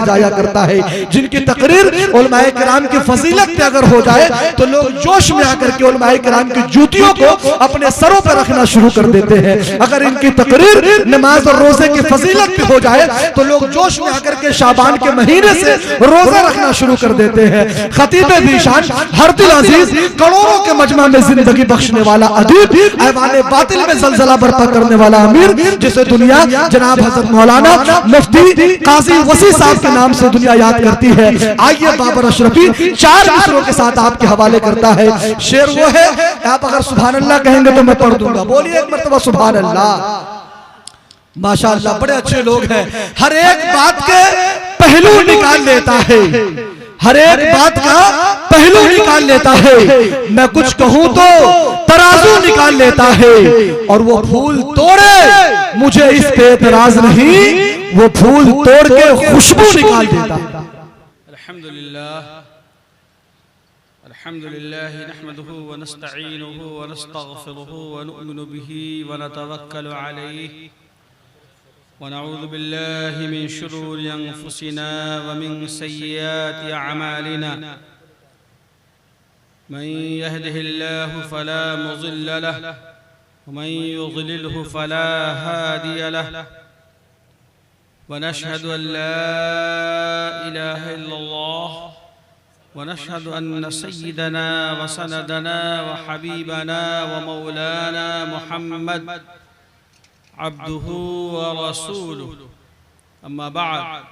जाया करता है, जिनकी तकरीर उलमाए किराम की फजीलत पे अगर हो जाए तो लोग जोश में आकर के उलमाए किराम की जूतियों को अपने सरों पर रखना शुरू कर देते हैं। अगर इनकी तकरीर नमाज और रोजे की फजीलत पे हो जाए तो लोग जोश में आकर के शाबान के महीने से रोजा रखना शुरू कर देते हैं। खतीब ज़ीशान हरदिल अजीज, करोड़ों के मजमा में जिंदगी बख्शने वाला अदीब, ऐवाने बातिल में जलजला बर्पा करने वाला अमीर, जिसे दुनिया जनाब हजरत मौलाना मुफ्ती काजी वसी साहब के नाम से दुनिया याद करती है। आइए बाबर अशरफी 4 मिसरों के साथ आपके हवाले करता है। शेर वो है, आप अगर सुभान अल्लाह कहेंगे तो मैं पढ़ दूंगा। बोलिए एक मर्तबा सुभान अल्लाह। माशाअल्लाह, बड़े अच्छे लोग हैं। हर एक बात के पहलू निकाल लेता है, हर एक बात का पहलू निकाल लेता है। मैं कुछ कहूं तो तराजू निकाल लेता है, और वो फूल तोड़े मुझे इस पे एतराज नहीं, वो फूल तोड़ के खुशबू निकाल देता है। अल्हम्दुलिल्लाह अल्हम्दुलिल्लाह नहमदुहु व नस्तईनुहु व नस्तगफिरुहु व नु'मिनु बिही व नतवक्कलु अलैहि व नऊज़ु बिल्लाहि मिन शुरूरि अनफुसिना व मिन सय्यिआति अअमालिना। मन यहदिहिल्लाहु फला मुज़िल्ल लहु व मन युज़लिलहु फला हादिय लहु। व नशहदु अन ला इलाहा इल्लल्लाह व नशहदु अन्न सय्यिदना व सनदना व हबीबना व मौलाना मुहम्मद अब्दुहु व रसूलुहु। अम्मा बअद,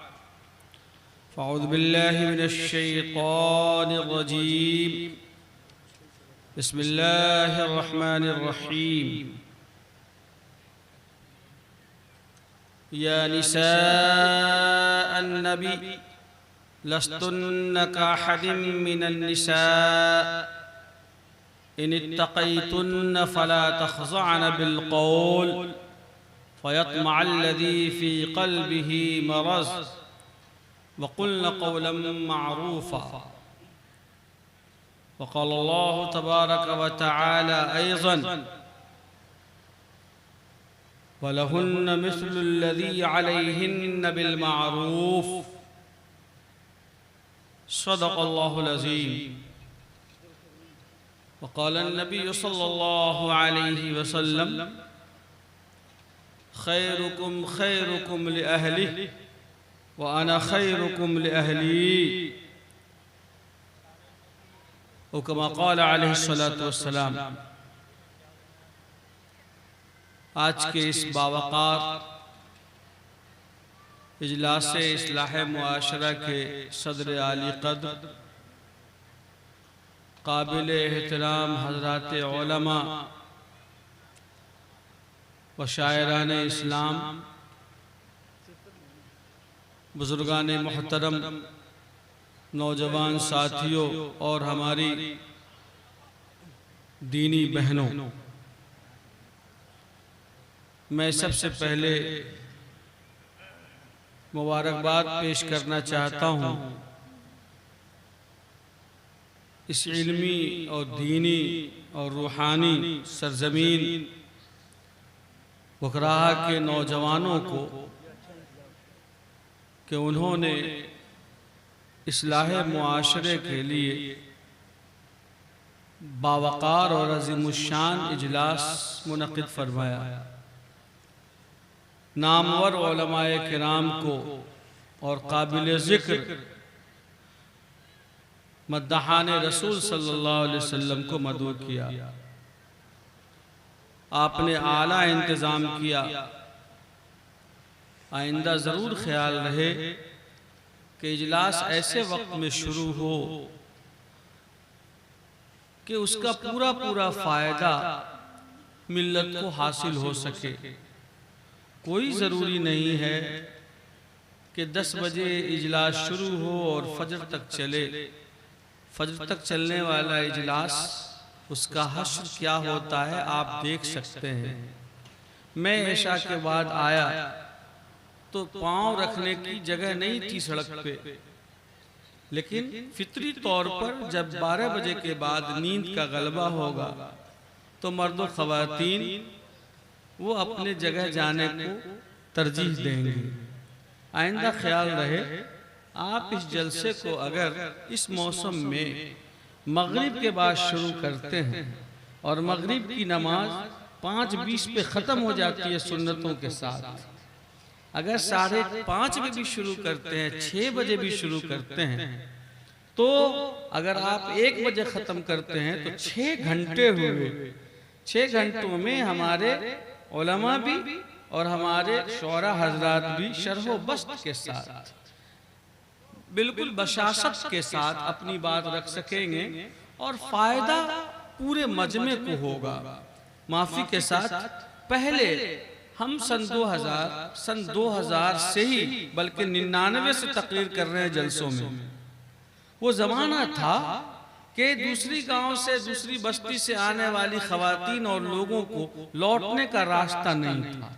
फ़अऊज़ु बिल्लाहि मिनश शैतानिर रजीम। बिस्मिल्लाहिर रहमानिर रहीम। या निसाअन नबी लस्तुन्न काहदिम मिनन निसा इन इत्तक़ैतुन्न फला तख़ज़अन बिलक़ौल फ़यत्मअल्लज़ी फ़ी क़ल्बिही मरज़ वक़ुल्न क़ौलन मअरूफ़ा। वक़ाल अल्लाहु तबारक व तआला अयज़न वलहुन्न मिस्लुल्लज़ी अलैहिन्न बिलमारूफ़। सदक़ल्लाहुल अज़ीम। वक़ाल अन्नबी सल्लल्लाहु अलैहि वसल्लम खैरुकुम खैरुकुम लिअहलिहि व अना खैरुकुम लिअहली। औ कमा क़ाल अलैहिस्सलातु वस्सलाम। आज के इस बावक़ार इजलास इस्लाह मुआशरा के सदर आली क़द्र काबिल एहतराम हज़रात उलमा व शायरान इस्लाम, बुज़ुर्गान मोहतरम, नौजवान साथियों और हमारी दीनी बहनों, मैं सबसे पहले मुबारकबाद पेश करना चाहता हूँ इस इल्मी और दीनी और रूहानी सरजमीन बुकराह के नौजवानों को कि उन्होंने इस्लाह मुआशरे के लिए बावक़ार और अज़ीमुश्शान इजलास मुनक़िद फरमाया। नामवर उलमाए किराम को और काबिल ज़िक्र मद्दहान रसूल सल्लल्लाहु अलैहि वसल्लम को मदऊ किया। आपने आला इंतज़ाम किया। आइंदा ज़रूर ख्याल रहे कि इजलास ऐसे वक्त में शुरू हो कि उसका पूरा पूरा फ़ायदा मिल्लत को हासिल हो सके। कोई ज़रूरी नहीं है कि 10 बजे इजलास शुरू हो और फजर तक चले। फजर तक चलने वाला इजलास, उसका हश्र क्या होता है आप देख सकते हैं। मैं इशा के बाद आया तो पाँव रखने की जगह नहीं थी सड़क पे, लेकिन फितरी तौर पर जब 12 बजे के बाद नींद का गलबा होगा तो मर्द व ख़वातीन वो अपने जगह जाने को तरजीह देंगे। आइंदा ख्याल रहे आप इस जलसे को अगर इस मौसम में मगरिब के बाद शुरू करते हैं और मगरिब की नमाज 5:20 पे ख़त्म हो जाती है सुन्नतों के साथ, अगर 5:30 में भी शुरू करते हैं, 6 बजे भी शुरू करते हैं, तो अगर आप 1 बजे ख़त्म करते हैं तो 6 घंटे हुए। 6 घंटों में हमारे उलमा भी और हमारे शौरा हजरात भी शरह बस्त के साथ बिल्कुल बशाशत के साथ अपनी बात रख सकेंगे और फायदा पूरे मजमे को होगा। माफी के साथ पहले हम सन 2000 से ही बल्कि 99 से तकरीर कर रहे हैं जलसों में। वो जमाना था कि दूसरी गांव से दूसरी बस्ती से आने वाली खवातीन और लोगों को लौटने का रास्ता नहीं था,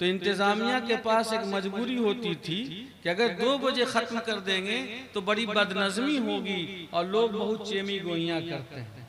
तो इंतजामिया के पास एक मजबूरी होती थी कि अगर 2 बजे खत्म कर देंगे तो बड़ी बदनज़मी होगी और लोग बहुत चेमी गोइयां करते हैं।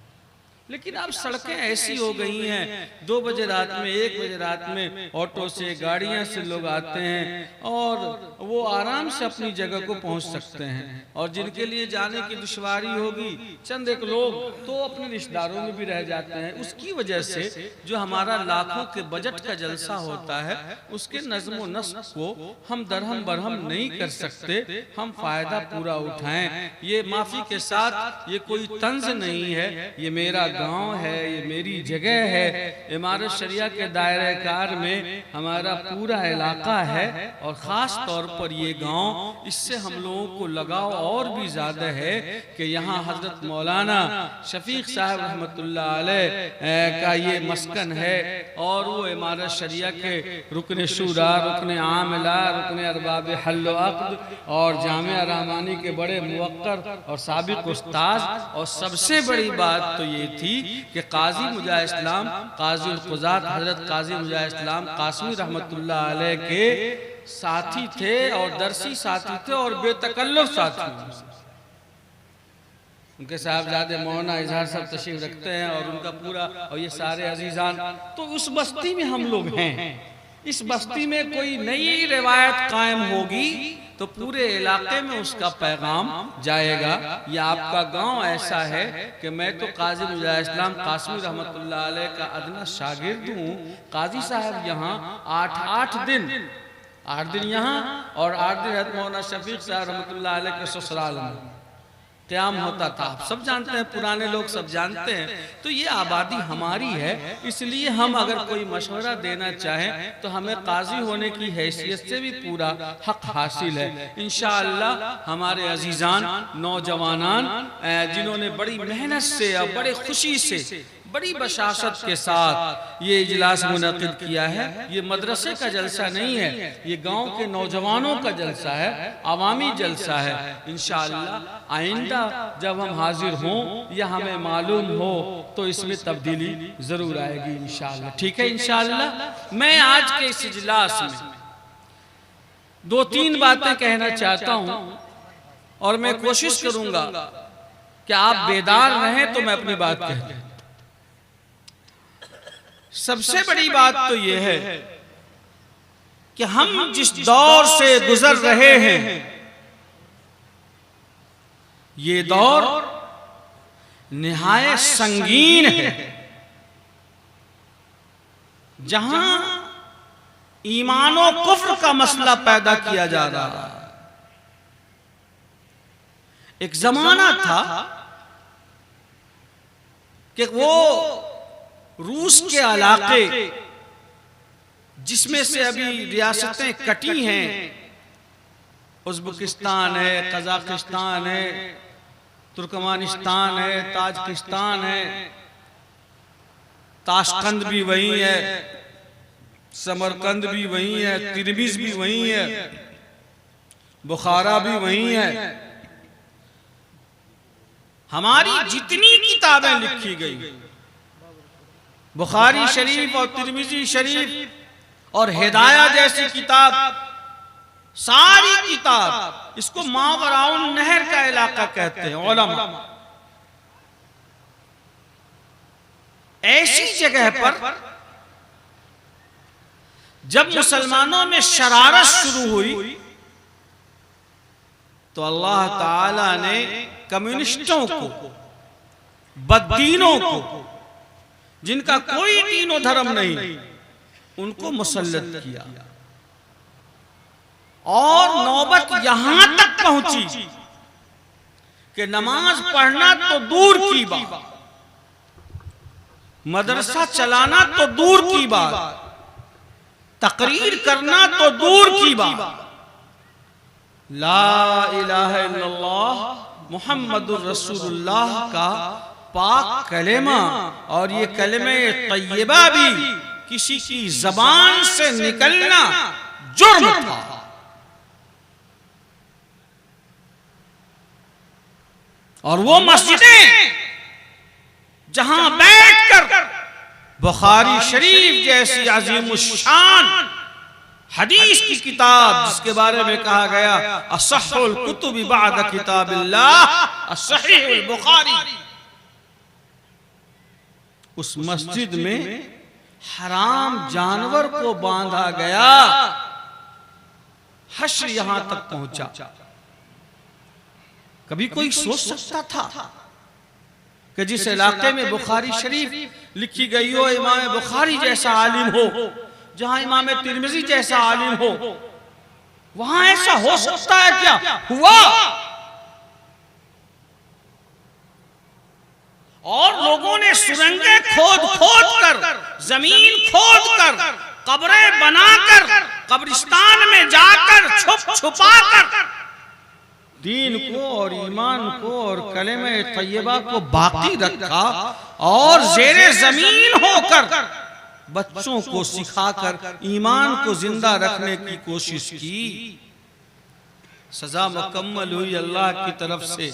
लेकिन अब सड़कें ऐसी हो गई हैं, 2 बजे रात में 1 बजे रात में ऑटो से गाड़ियां से लोग आते हैं और वो आराम से अपनी जगह को पहुंच सकते हैं। और जिनके लिए जाने की दुश्वारी होगी, चंद एक लोग तो अपने रिश्तेदारों में भी रह जाते हैं। उसकी वजह से जो हमारा लाखों के बजट का जलसा होता है उसके नज़्म व नस्क को हम दरहम बरहम नहीं कर सकते, हम फायदा पूरा उठाएं। ये माफी के साथ ये कोई तंज नहीं है, ये मेरा गांव है, ये मेरी जगह है। इमारत शरिया के दायरे कार में हमारा पूरा इलाका है और ख़ास तौर पर ये गांव, इससे हम लोगों को लगाव और भी ज़्यादा है कि यहाँ हज़रत मौलाना शफीक साहब रहमतुल्लाह अलैह का ये मस्कन है और वो इमारत शरिया के रुकन शूरा, रुकन आमला, रुकन अरबाब हल व अक़्द और जामिया रहमानी के बड़े मुवक्कर और साबिक उस्ताद। और सबसे बड़ी बात तो ये थी कि काजी मुजाहिद इस्लाम काजी क़ुज़ात हज़रत काजी मुजाहिद इस्लाम कासमी रहमतुल्लाह अलैह के साथी थे और दरसी साथी थे और बेतकल्लुफ़ साथी। उनके साहबजादे मौलाना इजहार सब तशरीफ रखते हैं और उनका पूरा और ये सारे अजीजान। तो उस बस्ती में हम लोग हैं। इस बस्ती में कोई नई रिवायत कायम होगी तो पूरे इलाके में उसका पैगाम जाएगा। ये आपका गांव ऐसा है कि मैं तो काजी मुजाहिद इस्लाम कासमी रहमतुल्लाह अलैह का अदना शागिर्द हूँ। काजी साहब यहाँ 8 दिन यहाँ और 8 दिन हज़रत मौलाना शफीक साहब रहमतुल्लाह अलैह के ससुराल में क़याम होता था। आप सब जानते हैं, पुराने लोग सब जानते हैं। तो ये आबादी हमारी है, इसलिए हम अगर कोई मशवरा देना चाहें तो हमें काजी होने की हैसियत से भी पूरा हक हासिल है। इंशाअल्लाह हमारे अजीजान नौजवानान जिन्होंने बड़ी मेहनत से और बड़े खुशी से बड़ी बशाशत के साथ ये इजलास मुनक़िद किया है, ये मदरसे का जलसा नहीं है, ये गांव के नौजवानों का जलसा है, अवामी जलसा है। इंशाअल्लाह आइंदा जब हम हाजिर हों या हमें मालूम हो तो इसमें तब्दीली ज़रूर आएगी इंशाअल्लाह। ठीक है इंशाअल्लाह। मैं आज के इस इजलास में 2-3 बातें कहना चाहता हूँ और मैं कोशिश करूँगा कि आप बेदार रहें तो मैं अपनी बात कह दूँ। सबसे बड़ी बात तो यह है कि हम जिस दौर से गुजर रहे हैं ये दौर निहायत संगीन है, जहां ईमान और कुफ्र का मसला पैदा किया जा रहा है। एक जमाना था कि वो रूस के इलाके जिसमें से अभी रियासतें कटी हैं, उज़्बेकिस्तान है, कज़ाकिस्तान है, तुर्कमानिस्तान है, ताजिकिस्तान है, ताशकंद भी वही है, समरकंद भी वही है, तिरमिज़ भी वही है, बुखारा भी वही है। हमारी जितनी किताबें लिखी गई, बुखारी शरीफ और तिरमिज़ी शरीफ और हिदाया जैसी किताब, सारी किताब, इसको मावराउन नहर का इलाका कहते हैं उलमा। ऐसी जगह पर जब मुसलमानों में शरारत शुरू हुई तो अल्लाह ताला ने कम्युनिस्टों को, बददीनों को, जिनका कोई दीन और धर्म नहीं, उनको मुसल्लत किया। और नौबत यहां तक पहुंची कि नमाज पढ़ना तो दूर की बात, मदरसा चलाना तो दूर की बात, तकरीर करना तो दूर की बात, ला इलाहा इल्लल्लाह मुहम्मदुर रसूलुल्लाह का पाक कलेमा और ये कलेमे तय्यबा भी किसी की जबान से निकलना जुर्म था। और वो मस्जिदें जहां बैठकर बुखारी शरीफ जैसी अजीमुश्शान हदीस की किताब, जिसके बारे में कहा गया असह्हुल कुतुबि बअद किताबिल्लाह अस्सहीहुल बुखारी, उस मस्जिद में हराम जानवर को बांधा गया। हश्र यहां तक पहुंचा। कभी कोई सोच सकता था कि जिस इलाके में बुखारी शरीफ लिखी गई हो, इमाम बुखारी जैसा आलिम हो, जहां इमाम तिरमिज़ी जैसा आलिम हो, वहां ऐसा हो सकता है क्या? हुआ। और लोगों ने सुरंगें खोद खोद कर, जमीन खोद कर, कब्रें बनाकर, कब्रिस्तान में जाकर छुप छुपा कर दीन को और ईमान को और कलेमे तय्यबा को बाकी रखा और जेरे जमीन होकर बच्चों को सिखाकर ईमान को जिंदा रखने की कोशिश की। सजा मुकम्मल हुई अल्लाह की तरफ से।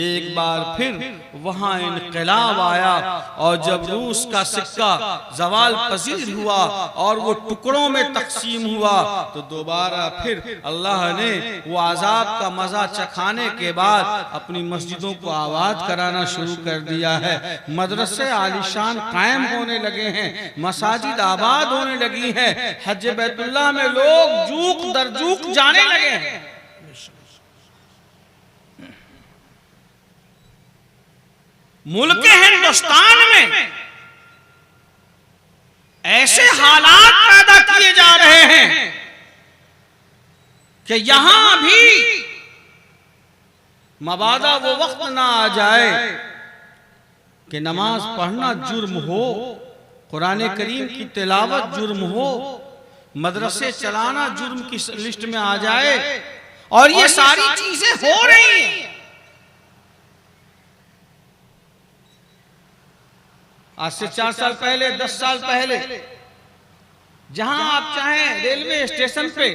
एक बार फिर वहां इनकलाब आया और जब रूस का सिक्का जवाल पजीर हुआ और वो टुकड़ों में तकसीम हुआ, तो दोबारा फिर अल्लाह ने वो आजाब का मजा चखाने के बाद अपनी मस्जिदों को आबाद कराना शुरू कर दिया है। मदरसे आलीशान कायम होने लगे हैं, मसाजिद आबाद होने लगी हैं, हज बैतुल्लाह में लोग जूक दर जूक जाने लगे हैं। मुल्क हिंदुस्तान में ऐसे हालात पैदा किए जा रहे हैं कि यहां भी मबादा वो वक्त ना आ जाए कि नमाज पढ़ना जुर्म हो, कुरान करीम की तिलावत जुर्म हो, मदरसे चलाना जुर्म की लिस्ट में आ जाए। और ये सारी चीजें हो रही हैं। आज से 4 साल पहले, 10 साल पहले, जहां आप चाहें रेलवे स्टेशन पे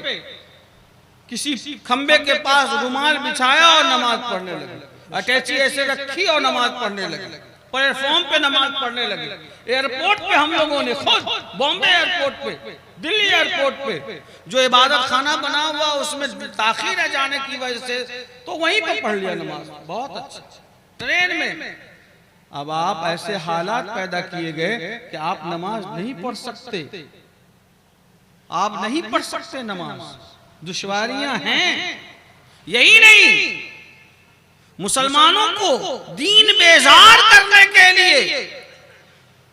किसी खंबे के पास रुमाल बिछाया और नमाज पढ़ने लगे, अटैची ऐसे रखी और नमाज पढ़ने लगे, प्लेटफॉर्म पे नमाज पढ़ने लगे। एयरपोर्ट पे हम लोगों ने खुद, बॉम्बे एयरपोर्ट पे, दिल्ली एयरपोर्ट पे जो इबादत खाना बना हुआ उसमें ताखीर है जाने की वजह से, तो वहीं पे पढ़ लिया नमाज। बहुत अच्छा। ट्रेन में अब आप ऐसे हालात पैदा किए गए कि आप नमाज नहीं पढ़ सकते, आप नहीं पढ़ सकते नमाज, दुश्वारियां हैं। यही नहीं, मुसलमानों को दीन बेजार करने के लिए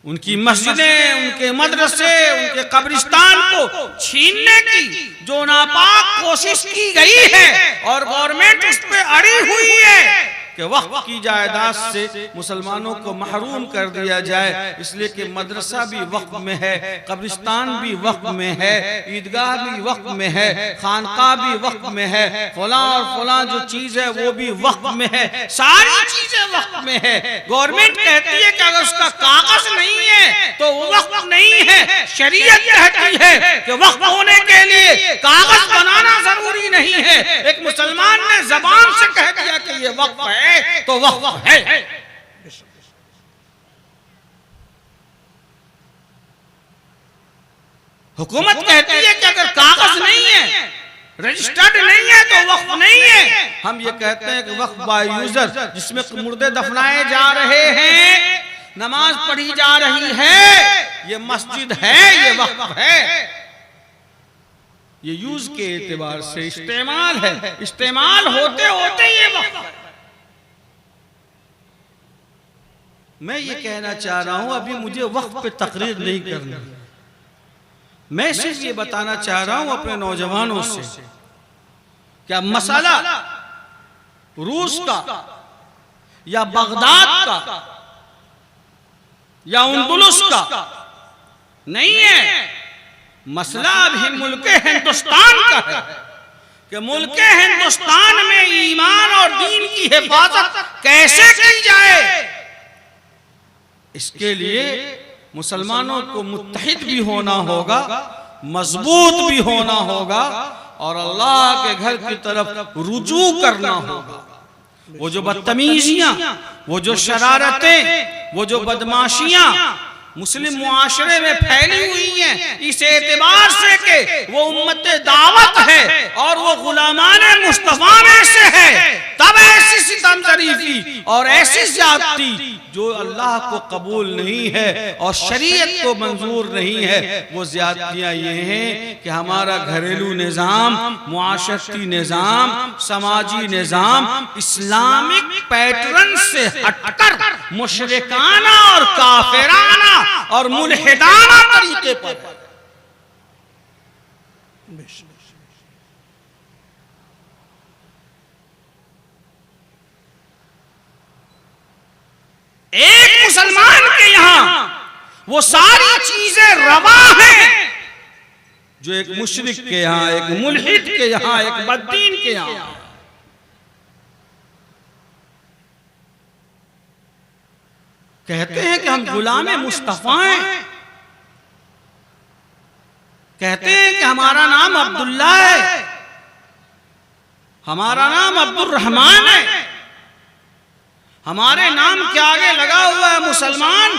उनकी मस्जिदें, उनके मदरसे, उनके कब्रिस्तान को छीनने की जो नापाक कोशिश की गई है और गवर्नमेंट उस पर अड़ी हुई है कि वक्फ की जायदाद से मुसलमानों को महरूम कर दिया जाए, इसलिए कि मदरसा भी वक्फ में है, कब्रिस्तान भी वक्फ में है, ईदगाह भी वक्फ में है, खानकाह भी वक्फ में है, फलां और फलां जो चीज है वो भी वक्फ में है, सारी चीजें वक्फ में है। गवर्नमेंट कहती है कि अगर उसका कागज नहीं है तो वो वक्फ नहीं है। शरीयत कहती है कि वक्फ होने के लिए कागज बनाना जरूरी नहीं है। एक मुसलमान ने जबान से कह दिया कि ये वक्फ है तो वक्फ है। हुकूमत कहती है कि अगर कागज नहीं है, रजिस्टर्ड नहीं है तो वक्फ नहीं है। हम ये कहते हैं कि वक्फ बाय यूजर, जिसमें मुर्दे दफनाए जा रहे हैं, नमाज पढ़ी जा रही है, ये मस्जिद है, ये वक्फ है। ये यूज के एतबार से इस्तेमाल है, इस्तेमाल होते होते ये वक्त है। मैं ये कहना चाह रहा हूं, अभी मुझे वक्त पे तकरीर नहीं करनी, मैं सिर्फ ये बताना चाह रहा हूं अपने नौजवानों से, क्या मसला रूस का या बगदाद का या उंदुलुस का नहीं है, मसला अभी मुल्क हिंदुस्तान का है कि मुल्क हिंदुस्तान में ईमान और दीन की हिफाजत कैसे की जाए। इसके लिए मुसलमानों को मुत्तहिद भी होना होगा, मजबूत भी होना होगा और अल्लाह के घर की तरफ रुजू करना होगा। वो जो बदतमीजियां, वो जो शरारतें, वो जो बदमाशियां मुस्लिम मुआशरे में फैली हुई हैं, इस एतबार से कि वो उम्मत दावत है और वो गुलामाने मुस्तफा में से है, तब ऐसी सितमजरीफी और ऐसी ज्यादती जो अल्लाह को कबूल नहीं है और शरीयत को मंजूर नहीं है, वो ज्यादतियां ये हैं कि हमारा घरेलू निज़ाम, मुआशरती निज़ाम, समाजी निज़ाम इस्लामिक पैटर्न से हटकर मुशरिकाना और काफिराना और मुल्हिदाना तरीके पर। एक मुसलमान के यहां वो सारी चीजें रवा हैं जो एक मुशरिक के यहां, एक मुल्हिद के यहां, एक बद्दीन के यहां। कहते हैं कि हम गुलाम मुस्तफा हैं, कहते हैं कि हमारा नाम अब्दुल्ला है, हमारा नाम अब्दुल रहमान है, हमारे नाम के आगे लगा हुआ है मुसलमान,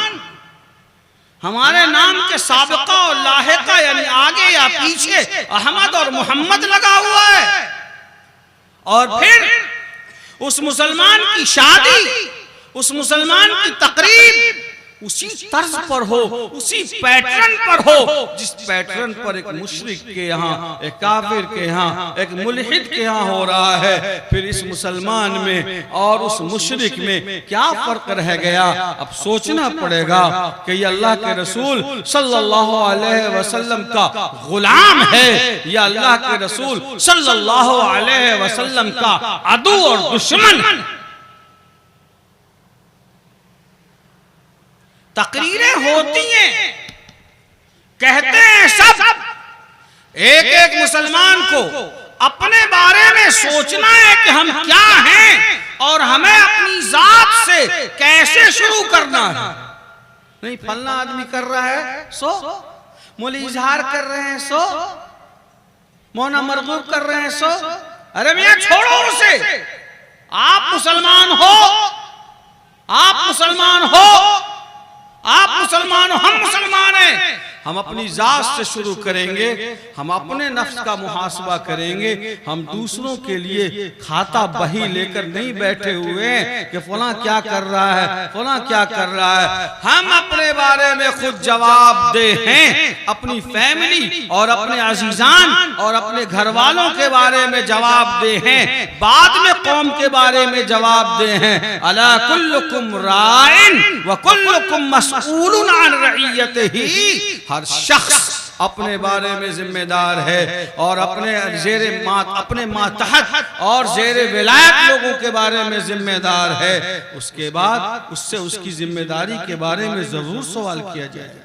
हमारे नाम के साबिका और लाहिका यानी आगे या पीछे अहमद और मोहम्मद लगा हुआ है। और फिर उस मुसलमान की शादी, उस मुसलमान की तकरीब उसी तर्ज पर हो, उसी पैटर्न पर हो जिस पैटर्न पर एक मुशरिक के यहाँ, एक काफिर के यहाँ, एक मुल्हिद के यहाँ हो रहा है। फिर इस मुसलमान में और उस मुशरिक में क्या फर्क रह गया? अब सोचना पड़ेगा कि ये अल्लाह के रसूल सल्लल्लाहु अलैहि वसल्लम का गुलाम है या अल्लाह के रसूल सल्लल्लाहु अलैहि वसल्लम का अदू और दुश्मन। तकरीरें होती हैं, कहते हैं सब, एक एक मुसलमान को अपने बारे में सोचना है कि हम क्या हैं और हमें अपनी जात से कैसे शुरू करना है। नहीं, फलना आदमी कर रहा है सो, मौली इजहार कर रहे हैं सो, मौना मरगूब कर रहे हैं सो, अरे मियां छोड़ो उसे। आप मुसलमान हो, आप मुसलमान हो, आप मुसलमान हो, हम मुसलमान हैं। हम अपनी जात से शुरू करेंगे, हम अपने नफ्स का मुहासबा करेंगे। हम दूसरों के लिए खाता बही लेकर नहीं बैठे हुए हैं कि फलां क्या कर रहा है, फलां क्या कर रहा है। हम अपने बारे में खुद जवाबदेह हैं, अपनी फैमिली और अपने अजीजान और अपने घर वालों के बारे में जवाबदेह हैं, बाद में कौम के बारे में जवाबदेह हैं। अला कुल्लुकुम राइन व कुल्लुकुम मसऊलुन अन रइयतिही। हर शख्स अपने बारे में जिम्मेदार है और अपने मातहत और जेरे विलायत लोगों के बारे में जिम्मेदार है। उसके बाद उससे उसकी जिम्मेदारी के बारे में जरूर सवाल किया जाए।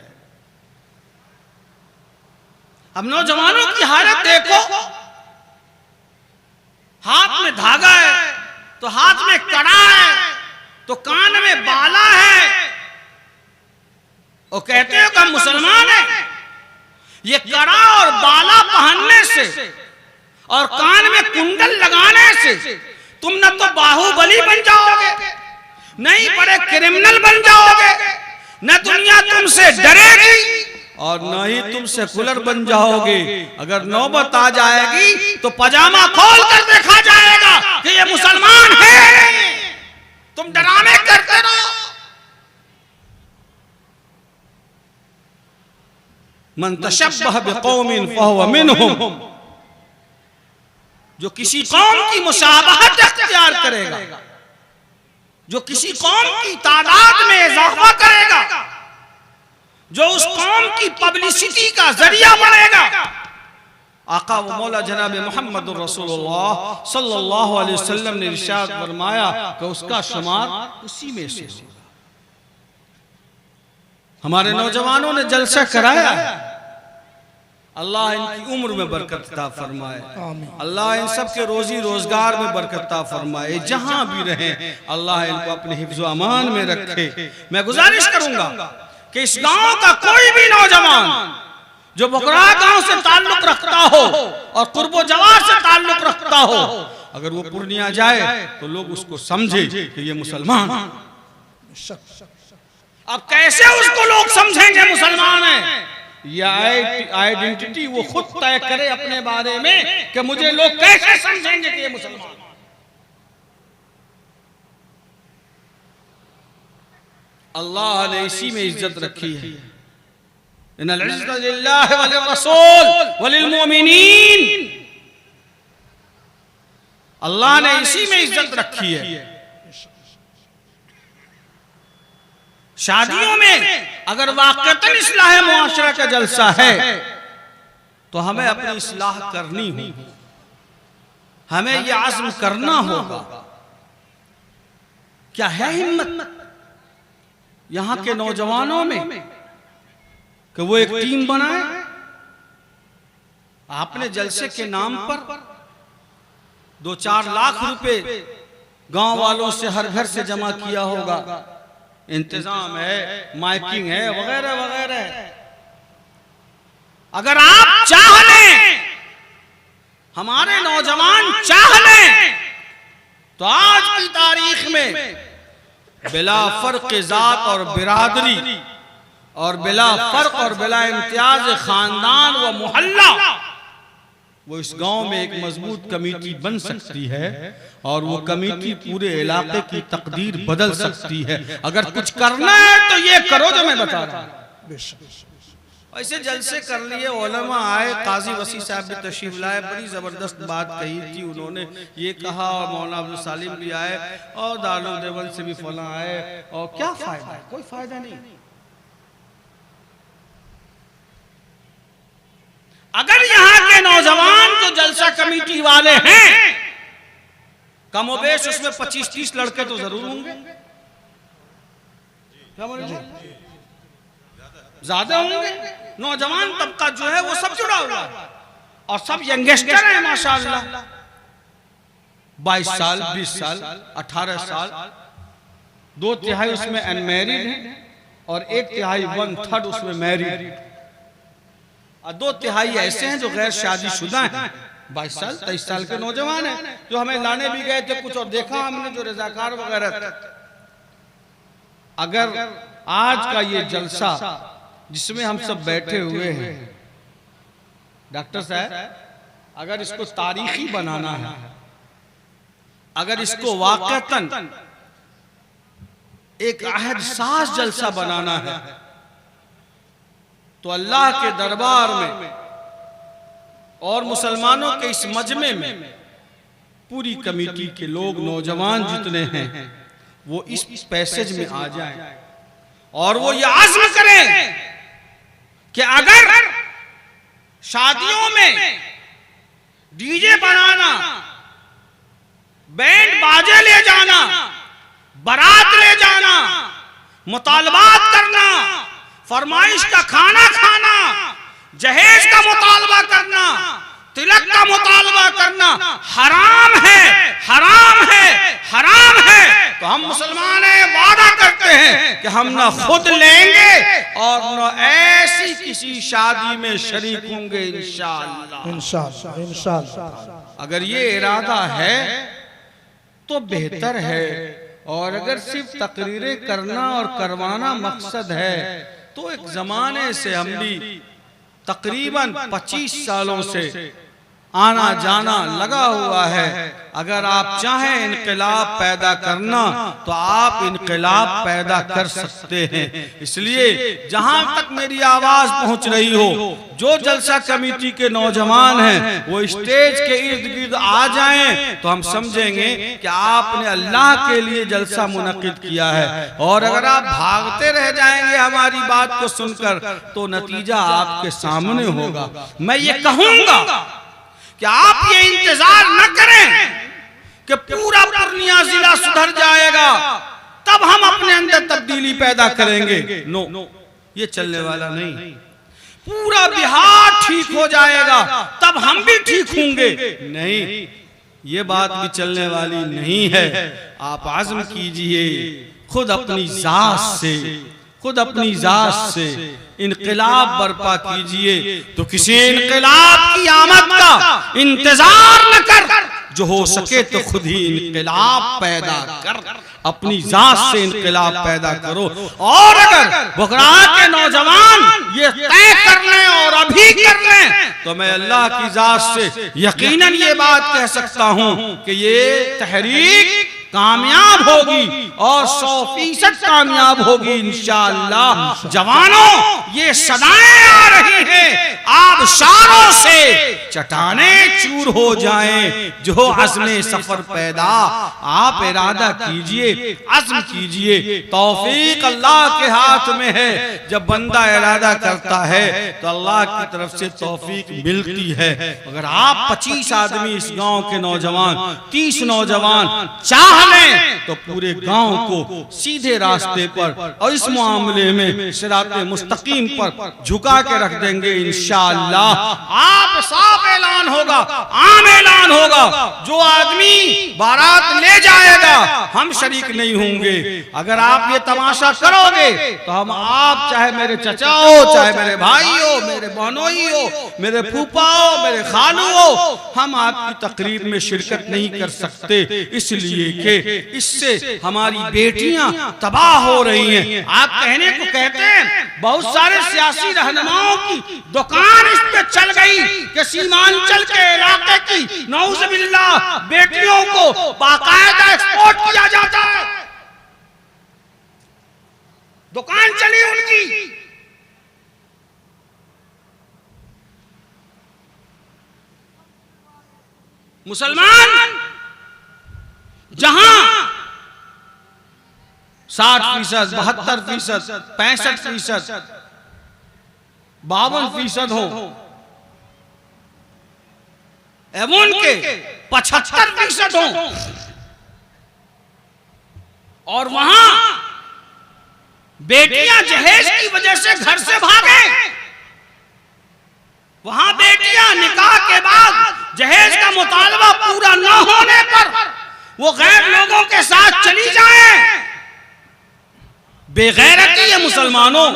अब नौजवानों की हालत देखो, हाथ में धागा है तो हाथ में कड़ा है तो कान में बाला है और कहते हो कि हम मुसलमान हैं। ये कड़ा और बाला पहनने से और कान में कुंडल लगाने से तुम न तो बाहुबली बन जाओगे, नहीं बड़े क्रिमिनल बन जाओगे, न दुनिया तुमसे डरेगी और न ही तुम सेकुलर बन जाओगे। अगर नौबत आ जाएगी तो पजामा खोल कर देखा जाएगा कि ये मुसलमान है। तुम डरामे करते रहो। मन तशब्बह बिकौमिन फहुव मिनहुम। जो किसी कौम की मुशाबहत इख्तियार करेगा, जो किसी कौम की तादाद में इजाफा करेगा, जो उस कौम की पब्लिसिटी का जरिया बनेगा, आका व मौला जनाब मोहम्मद रसूलुल्लाह सल्लल्लाहु अलैहि वसल्लम ने इरशाद फरमाया कि उसका शुमार उसी में से होगा। हमारे नौजवानों ने जलसा कराया है, अल्लाह इनकी उम्र में बरकत अता फरमाए, अल्लाह इन सब के रोजी रोजगार में बरकत अता फरमाए, जहां भी रहें अल्लाह इनको अपने हिफ्ज़ व अमान में रखे। मैं गुजारिश करूंगा कि इस गांव का कोई भी नौजवान जो बकरा गांव से ताल्लुक रखता हो और कुर्बो जवार से ताल्लुक रखता हो, अगर वो पूर्णिया जाए तो लोग उसको समझे कि ये मुसलमान। अब कैसे उसको लोग समझेंगे मुसलमान है? ये आइडेंटिटी वो खुद तय करे अपने बारे में कि मुझे लोग कैसे समझेंगे कि ये मुसलमान। अल्लाह ने इसी में इज्जत रखी है। इन्नल इज़्ज़ता लिल्लाहि व लिर्रसूल व लिलमुमिनीन। अल्लाह ने इसी में इज्जत रखी है। शादियों में अगर वाक़तन इस्लाह मुआशरा का जलसा है तो हमें अपनी इस्लाह करनी होगी, हमें यह आज़्म करना होगा। क्या है हिम्मत यहां के नौजवानों में कि वो एक टीम बनाए? आपने जलसे के नाम पर 2-4 लाख रुपए गांव वालों से हर घर से जमा किया होगा, इंतजाम है, माइकिंग है, वगैरह वगैरह। अगर आप चाह लें, हमारे नौजवान चाह लें, तो आज की तारीख में बिला फर्क जात और बिरादरी और बिला फर्क और बिला इम्तियाज खानदान व मोहल्ला, वो इस गांव में एक मजबूत कमेटी बन सकती है और वो कमेटी पूरे इलाके की तकदीर बदल सकती है। अगर कुछ करना है तो ये करो जो मैं बता रहा हूं। ऐसे जलसे कर लिए, उलमा आए, काजी वसी साहब भी तशरीफ लाए, बड़ी जबरदस्त बात कही थी उन्होंने, ये कहा, और मौलाना अब्दुल सालिम भी आए और दारुल देवबंद से भी फला आए, और क्या फायदा है? कोई फायदा नहीं। अगर यहाँ के नौजवान जो जलसा कमेटी वाले हैं, कमोबेश उसमें 25-30 लड़के तो जरूर होंगे, क्या बोले, ज्यादा होंगे। नौजवान तबका जो है वो सब जुड़ा हुआ है और सब यंगस्टर हैं माशाअल्लाह। 22 साल, 20 साल, 18 साल, 2/3 उसमें अनमैरिड हैं और 1/3 1/3 उसमें मैरिड, और 2/3 ऐसे हैं जो गैर शादीशुदा हैं। 22 साल 23 साल के नौजवान हैं जो हमें लाने भी गए थे कुछ, और देखा हमने जो रजाकार वगैरह थे। अगर आज का ये जलसा जिसमें हम सब बैठे हुए हैं, डॉक्टर साहब, अगर इसको तारीखी बनाना है, अगर इसको वाक़तन एक अहद साज जलसा बनाना है, तो अल्लाह के दरबार में और मुसलमानों के इस मजमे में पूरी कमेटी के लोग, नौजवान जितने हैं, वो इस पैसेज में आ जाएं और वो ये आज़्म करें कि अगर शादियों में डीजे बनाना, बैंड बाजे ले जाना, बारात ले जाना, मुतालबात करना, फरमाइश का खाना खाना, जहेज का मुतालबा करना, तिलक का मुतालबा करना हराम है, हराम है, हराम है, तो हम मुसलमान वादा करते हैं कि हम न खुद लेंगे और न ऐसी किसी शादी में शरीक होंगे इंशाअल्लाह। इंशाअल्लाह, इंशाअल्लाह। अगर ये इरादा है तो बेहतर है, और अगर सिर्फ तकरीरें करना और करवाना मकसद है तो एक जमाने से हम भी तकरीबन 25 सालों से आना जाना लगा हुआ है। अगर आप चाहें इनकलाब पैदा करना तो आप इनकलाब पैदा कर सकते हैं। इसलिए जहां तक मेरी आवाज पहुंच रही हो, जो जलसा कमेटी के नौजवान हैं वो स्टेज के इर्द गिर्द आ जाएं तो हम समझेंगे कि आपने अल्लाह के लिए जलसा मुनक्किद किया है। और अगर आप भागते रह जाएंगे हमारी बात को सुनकर तो नतीजा आपके सामने होगा। मैं ये कहूंगा कि आप ये इंतजार न करें कि पूरा पूर्णिया जिला सुधर जाएगा तब हम अपने अंदर तब्दीली पैदा करेंगे। नो, ये चलने वाला नहीं। पूरा बिहार ठीक हो जाएगा तब हम भी ठीक होंगे, नहीं, ये बात भी चलने वाली नहीं है। आप आज़म कीजिए, खुद अपनी जात से, खुद अपनी जात से इनकलाब बर्पा कीजिए। तो किसी इनकलाब की आमद का इंतजार न कर, जो हो सके तो खुद ही इनकलाब पैदा कर, अपनी जात से इनकलाब पैदा करो। और अगर बुकरा के नौजवान ये तय कर लें और अभी कर लें तो मैं अल्लाह की जात से यकीनन ये बात कह सकता हूं कि ये तहरीक कामयाब होगी और 100% कामयाब होगी इंशाअल्लाह। जवानों, ये सदाएं आ रही हैं, आबशारों से चट्टाने चूर हो जाएं, जो अज़्म सफर पैदा। आप इरादा कीजिए, अज़्म कीजिए, तौफीक अल्लाह के हाथ में है। जब बंदा इरादा करता है तो अल्लाह की तरफ से तौफीक मिलती है। अगर आप 25 आदमी इस गांव के नौजवान, 30 नौजवान चाह लें तो पूरे गांव को सीधे रास्ते पर और इस मामले में सिराते मुस्तकीम पर झुका के रख देंगे इंशाअल्लाह। आप साफ ऐलान होगा, आम ऐलान होगा, जो आदमी बारात ले जाएगा हम शरीक नहीं होंगे। अगर आप ये तमाशा करोगे तो हम, आप चाहे मेरे चचा हो, चाहे मेरे भाई हो, मेरे बहनोई हो, मेरे फूफा हो, मेरे खालू हो, हम आपकी तकरीब में शिरकत नहीं कर सकते, इसलिए कि इससे हमारी बेटियां तबाह हो रही हैं। आप कहने को कहते हैं बहुत सारे सियासी रहनुमाओं की दुकान इस पे चल गई कि सीमांचल के इलाके की नौज़ुबिल्लाह बेटियों को बाकायदा एक्सपोर्ट किया जाता है। दुकान चली उनकी। मुसलमान जहां 60%, 72%, 65%, 52% हो, एवं के 75% हो, और वहां बेटियां जहेज की वजह से घर से भागे, वहां बेटियां निकाह के बाद जहेज का मुतालबा पूरा न होने पर वो गैर लोगों के साथ चली जाएं। बेगैरती है मुसलमानों।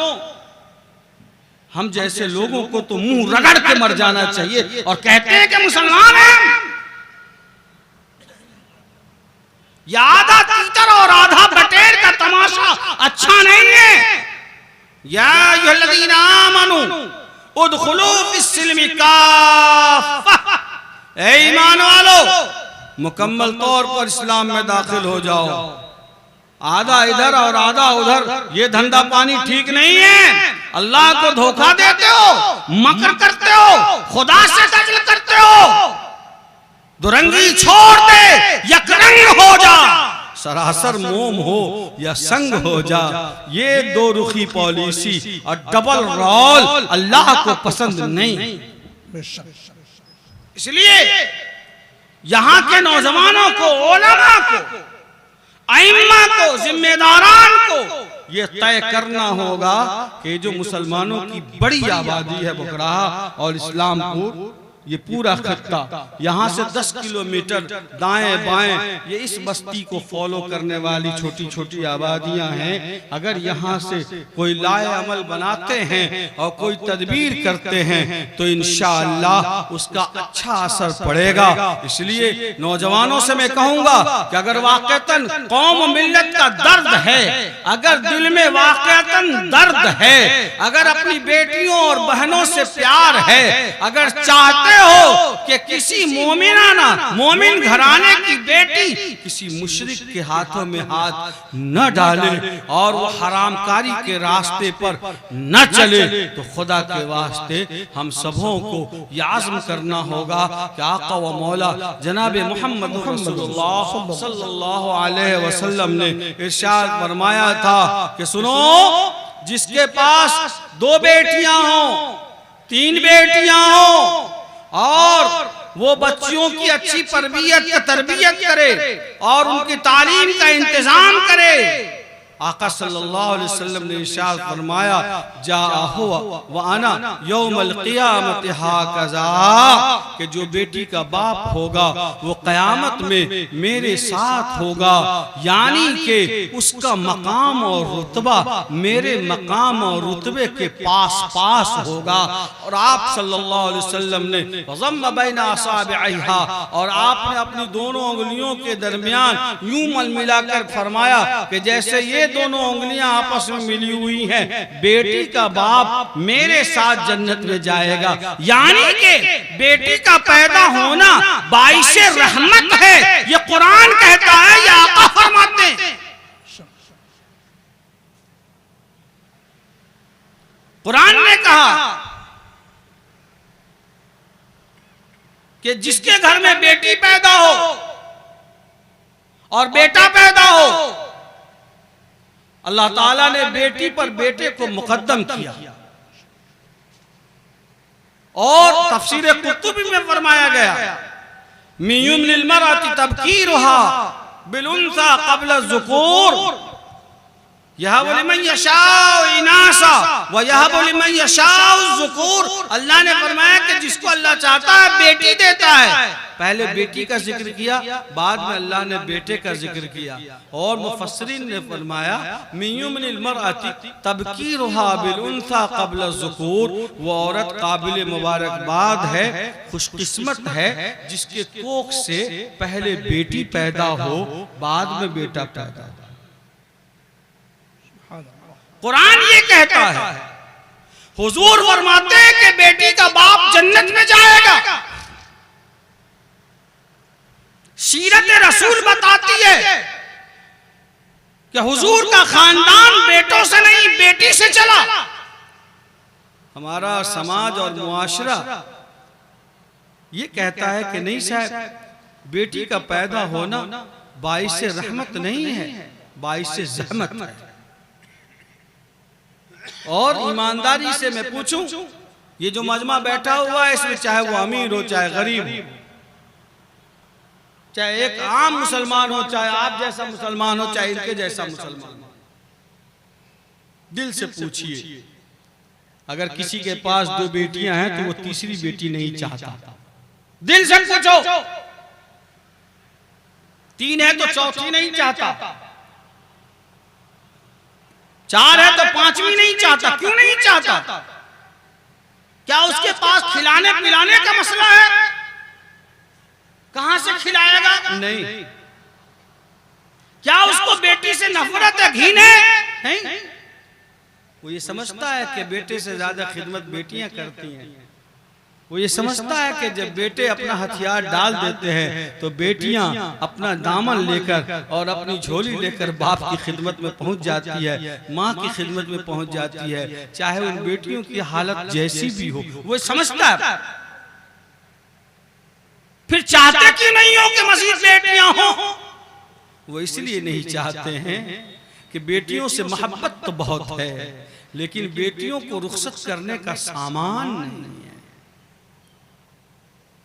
हम जैसे लोगों को तो मुंह रगड़ के मर जाना चाहिए और कहते हैं कि मुसलमान हैं। ये आधा तीतर और आधा बटेर का तमाशा अच्छा नहीं है। या अय्युहल्लज़ीना आमनू उदखुलू फिस्सिल्मि काफ़ा, ऐ ईमान वालों मुकम्मल तौर पर इस्लाम में दाखिल हो जाओ। आधा इधर और आधा उधर, ये धंधा पानी ठीक नहीं है। अल्लाह को धोखा देते हो, मकर करते हो, खुदा से दजल करते हो। दुरंगी छोड़ दे, यकरंग हो जा, सरासर मोम हो या संग हो जा। ये दो रुखी पॉलिसी और डबल रोल अल्लाह को पसंद नहीं। इसलिए यहां के नौजवानों को, उलमा को, अइम्मा को, जिम्मेदारान को ये तय करना होगा कि जो मुसलमानों की बड़ी आबादी है बुकराहा और इस्लामपुर, ये पूरा खित्ता, यहाँ से 10 किलोमीटर दाएं बाएं ये इस बस्ती को फॉलो करने वाली छोटी छोटी आबादियां हैं। अगर यहाँ से कोई लाए अमल बनाते हैं और कोई तदबीर करते हैं तो इंशाअल्लाह उसका अच्छा असर पड़ेगा। इसलिए नौजवानों से मैं कहूँगा कि अगर वाक़तन कौम मिल्लत का दर्द है, अगर दिल में वाक़तन दर्द है, अगर अपनी बेटियों और बहनों से प्यार है, अगर चाहते जानते हो कि किसी मोमिन घराने की बेटी किसी मुशरिक के हाथों में हाथ न डाले और वो हरामकारी के रास्ते पर न चले, तो खुदा के वास्ते हम सबों को ये आज़म करना होगा कि आका व मौला जनाब मोहम्मद रसूलुल्लाह सल्लल्लाहु अलैहि वसल्लम ने इरशाद फरमाया था कि सुनो, जिसके पास 2 बेटियां हों, 3 बेटियां हों और वो बच्चियों की अच्छी तरबियत करे और उनकी तालीम का इंतजाम करे, आका सल्लल्लाहु अलैहि वसल्लम ने इरशाद फरमाया जाहु व अना यौमल क़ियामत हाकज़ा, कि जो बेटी का बाप होगा वो क़यामत में मेरे साथ होगा, यानी कि उसका मकाम और रुतबा मेरे मकाम और रुतबे के पास होगा। और आप सल्लल्लाहु अलैहि वसल्लम ने ज़म्म बैना असाबिहा, और आपने अपनी दोनों उंगलियों के दरमियान यूं मल मिलाकर फरमाया कि जैसे ये दोनों उंगलियां आपस में मिली हुई हैं, बेटी का बाप मेरे साथ जन्नत में जाएगा। यानी कि बेटी का पैदा होना बाइशे रहमत है, ये कुरान कहता है, ये आका फरमाते हैं। कुरान ने कहा कि जिसके घर में बेटी पैदा हो और बेटा पैदा हो, अल्लाह ताला ने बेटी पर बेटे को मुकद्दम किया। और तफसीर कुतुबी में फरमाया गया मियुमनिल मरअति तबकीरुहा बिल उन्सा क़ब्ल ज़ुकूर यहबु लिमन यशाउ इनासा व यहबु लिमन यशाउ ज़ुकूर। अल्लाह ने फरमाया कि जिसको अल्लाह चाहता है बेटी देता है। पहले बेटी का जिक्र किया, बाद में अल्लाह ने बेटे का जिक्र किया। और मुफस्सिरीन ने फरमाया मियुमनिल मरअति तबकीरुहा बिल उन्सा क़ब्ल ज़ुकूर, वो औरत काबिल मुबारकबाद है, खुशकिस्मत है जिसके कोख से पहले बेटी पैदा हो, बाद में बेटा पैदा हो। कुरान ये कहता है, हुजूर फरमाते हैं कि बेटी का बाप जन्नत में जाएगा। सीरत रसूल बताती है कि हुजूर का खानदान बेटों से नहीं बेटी से चला। हमारा समाज और मुआशरा ये कहता है कि नहीं साहब, बेटी का पैदा होना बाइसे रहमत नहीं है, बाइसे ज़हमत है। और ईमानदारी से मैं पूछूं, ये जो मजमा बैठा हुआ है इसमें चाहे वो अमीर हो चाहे गरीब हो, चाहे एक आम मुसलमान हो चाहे आप जैसा मुसलमान हो चाहे इनके जैसा मुसलमान हो, दिल से पूछिए, अगर किसी के पास 2 बेटियां हैं तो वो तीसरी बेटी नहीं चाहता। दिल से पूछो, 3 है तो चौथी नहीं चाहता, 4 है तो 5वीं नहीं चाहता। क्यों नहीं चाहता? क्या उसके पास खिलाने पिलाने का मसला है? कहां से खिलाएगा? नहीं। क्या उसको बेटी से नफरत है, घिन है? वो ये समझता है कि बेटे से ज्यादा खिदमत बेटियां करती हैं। वो ये समझता है कि जब बेटे अपना हथियार डाल देते हैं तो बेटियां अपना दामन लेकर और अपनी झोली लेकर बाप की खिदमत में पहुंच जाती है, माँ की खिदमत में पहुंच जाती है, चाहे उन बेटियों की हालत जैसी भी हो। वो समझता है। फिर चाहते क्यों नहीं हो कि मजीद बेटियां हो? वो इसलिए नहीं चाहते हैं कि बेटियों से मोहब्बत तो बहुत है, लेकिन बेटियों को रुखसत करने का सामान नहीं है।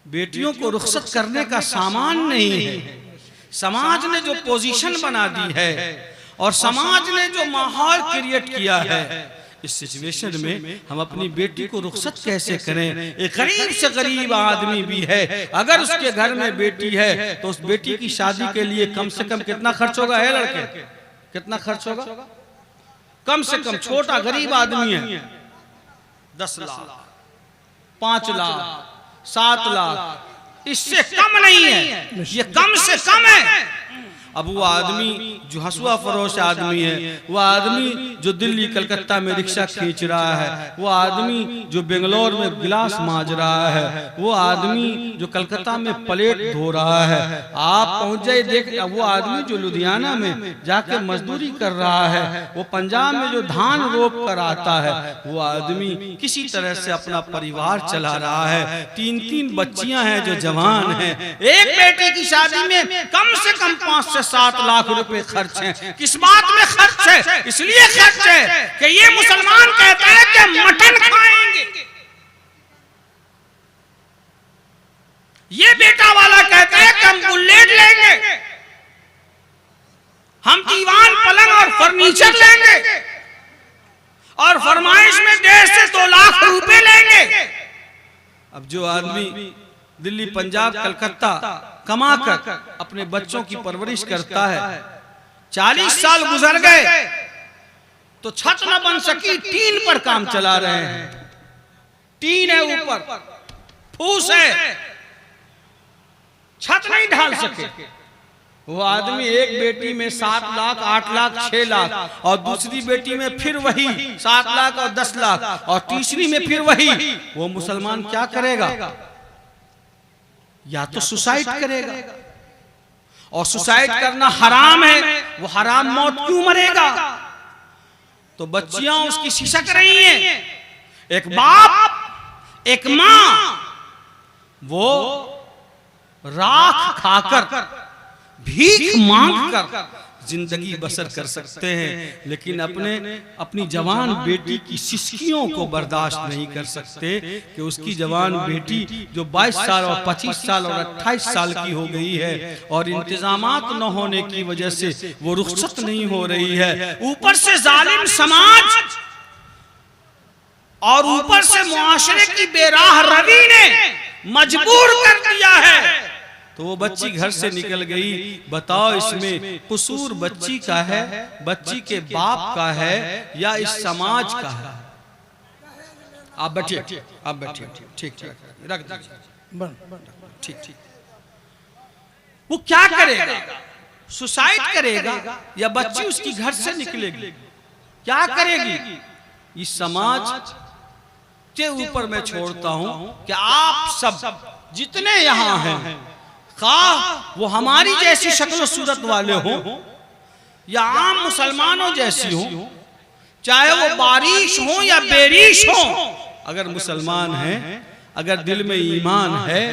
बेटियों को रुखसत करने का सामान नहीं है। समाज ने जो पोजीशन बना दी है और समाज ने जो माहौल क्रिएट किया है, इस सिचुएशन में हम अपनी बेटी को रुखसत कैसे करें? एक गरीब से गरीब आदमी भी है, अगर उसके घर में बेटी है तो उस बेटी की शादी के लिए कम से कम कितना खर्च होगा? है लड़के, कितना खर्च होगा? कम से कम छोटा गरीब आदमी है 10 लाख, 5 लाख, 7 लाख, इससे कम नहीं है, ये कम से कम है। अब वो आदमी जो हसुआ फरोश आदमी है, वो आदमी जो दिल्ली कलकत्ता में रिक्शा खींच रहा है, वो आदमी जो बेंगलोर में गिलास मांज रहा है, वो आदमी जो कलकत्ता में प्लेट धो रहा है, आप पहुंच जाए देख, वो आदमी जो लुधियाना में जाके मजदूरी कर रहा है, वो पंजाब में जो धान रोप कर आता है, वो आदमी किसी तरह से अपना परिवार चला रहा है। 3-3 बच्चियां हैं जो जवान हैं, एक बेटे की शादी में कम से कम 5 से 7 लाख रुपए खर्च हैं। किस बात में खर्च है? इसलिए खर्च है कि ये मुसलमान कहता है कि मटन खाएंगे, ये बेटा वाला कहता है कि हम बुलेट लेंगे, हम दीवान पलंग और फर्नीचर लेंगे, और फरमाइश में 1.5 से 2 लाख रुपए लेंगे। अब जो आदमी दिल्ली, पंजाब, कलकत्ता कमा कर अपने बच्चों की परवरिश करता है, 40 साल गुजर गए तो छत न बन सकी, टीन पर काम चला रहे हैं। टीन है ऊपर, फूस है, छत नहीं ढाल सके। वो आदमी एक बेटी में 7 लाख, 8 लाख, 6 लाख, और दूसरी बेटी में फिर वही 7 लाख और 10 लाख, और तीसरी में फिर वही। वो मुसलमान क्या करेगा? या तो सुसाइड करेगा, और सुसाइड करना हराम है, वो हराम मौत क्यों मरेगा? तो बच्चियां उसकी सिसक रही हैं, एक बाप एक मां वो राख खाकर भीख मांग कर जिंदगी बसर कर सकते हैं, लेकिन अपनी जवान बेटी की सिसकियों को बर्दाश्त नहीं कर सकते कि उसकी जवान बेटी जो 22 साल और 25 साल और 28 साल की हो गई है, और इंतजामात न होने की वजह से वो रुखसत नहीं हो रही है। ऊपर से जालिम समाज और ऊपर से मुआशरे की बेराह रवी ने मजबूर कर दिया है। तो वो बच्ची घर से निकल गई। बताओ इसमें कसूर बच्ची का है, बच्ची के बाप का है, या इस समाज का है? आप बैठिए, आप बैठिए, ठीक ठीक रख दीजिए, ठीक ठीक। वो क्या करेगा? सुसाइड करेगा या बच्ची उसकी घर से निकलेगी? क्या करेगी? इस समाज के ऊपर मैं छोड़ता हूं कि आप सब जितने यहां हैं, खा वो हमारी जैसी शक्ल सूरत वाले हों या आम मुसलमानों जैसी हो, चाहे वो बारिश हो या बेरिश हो, अगर मुसलमान हैं, अगर दिल में ईमान है,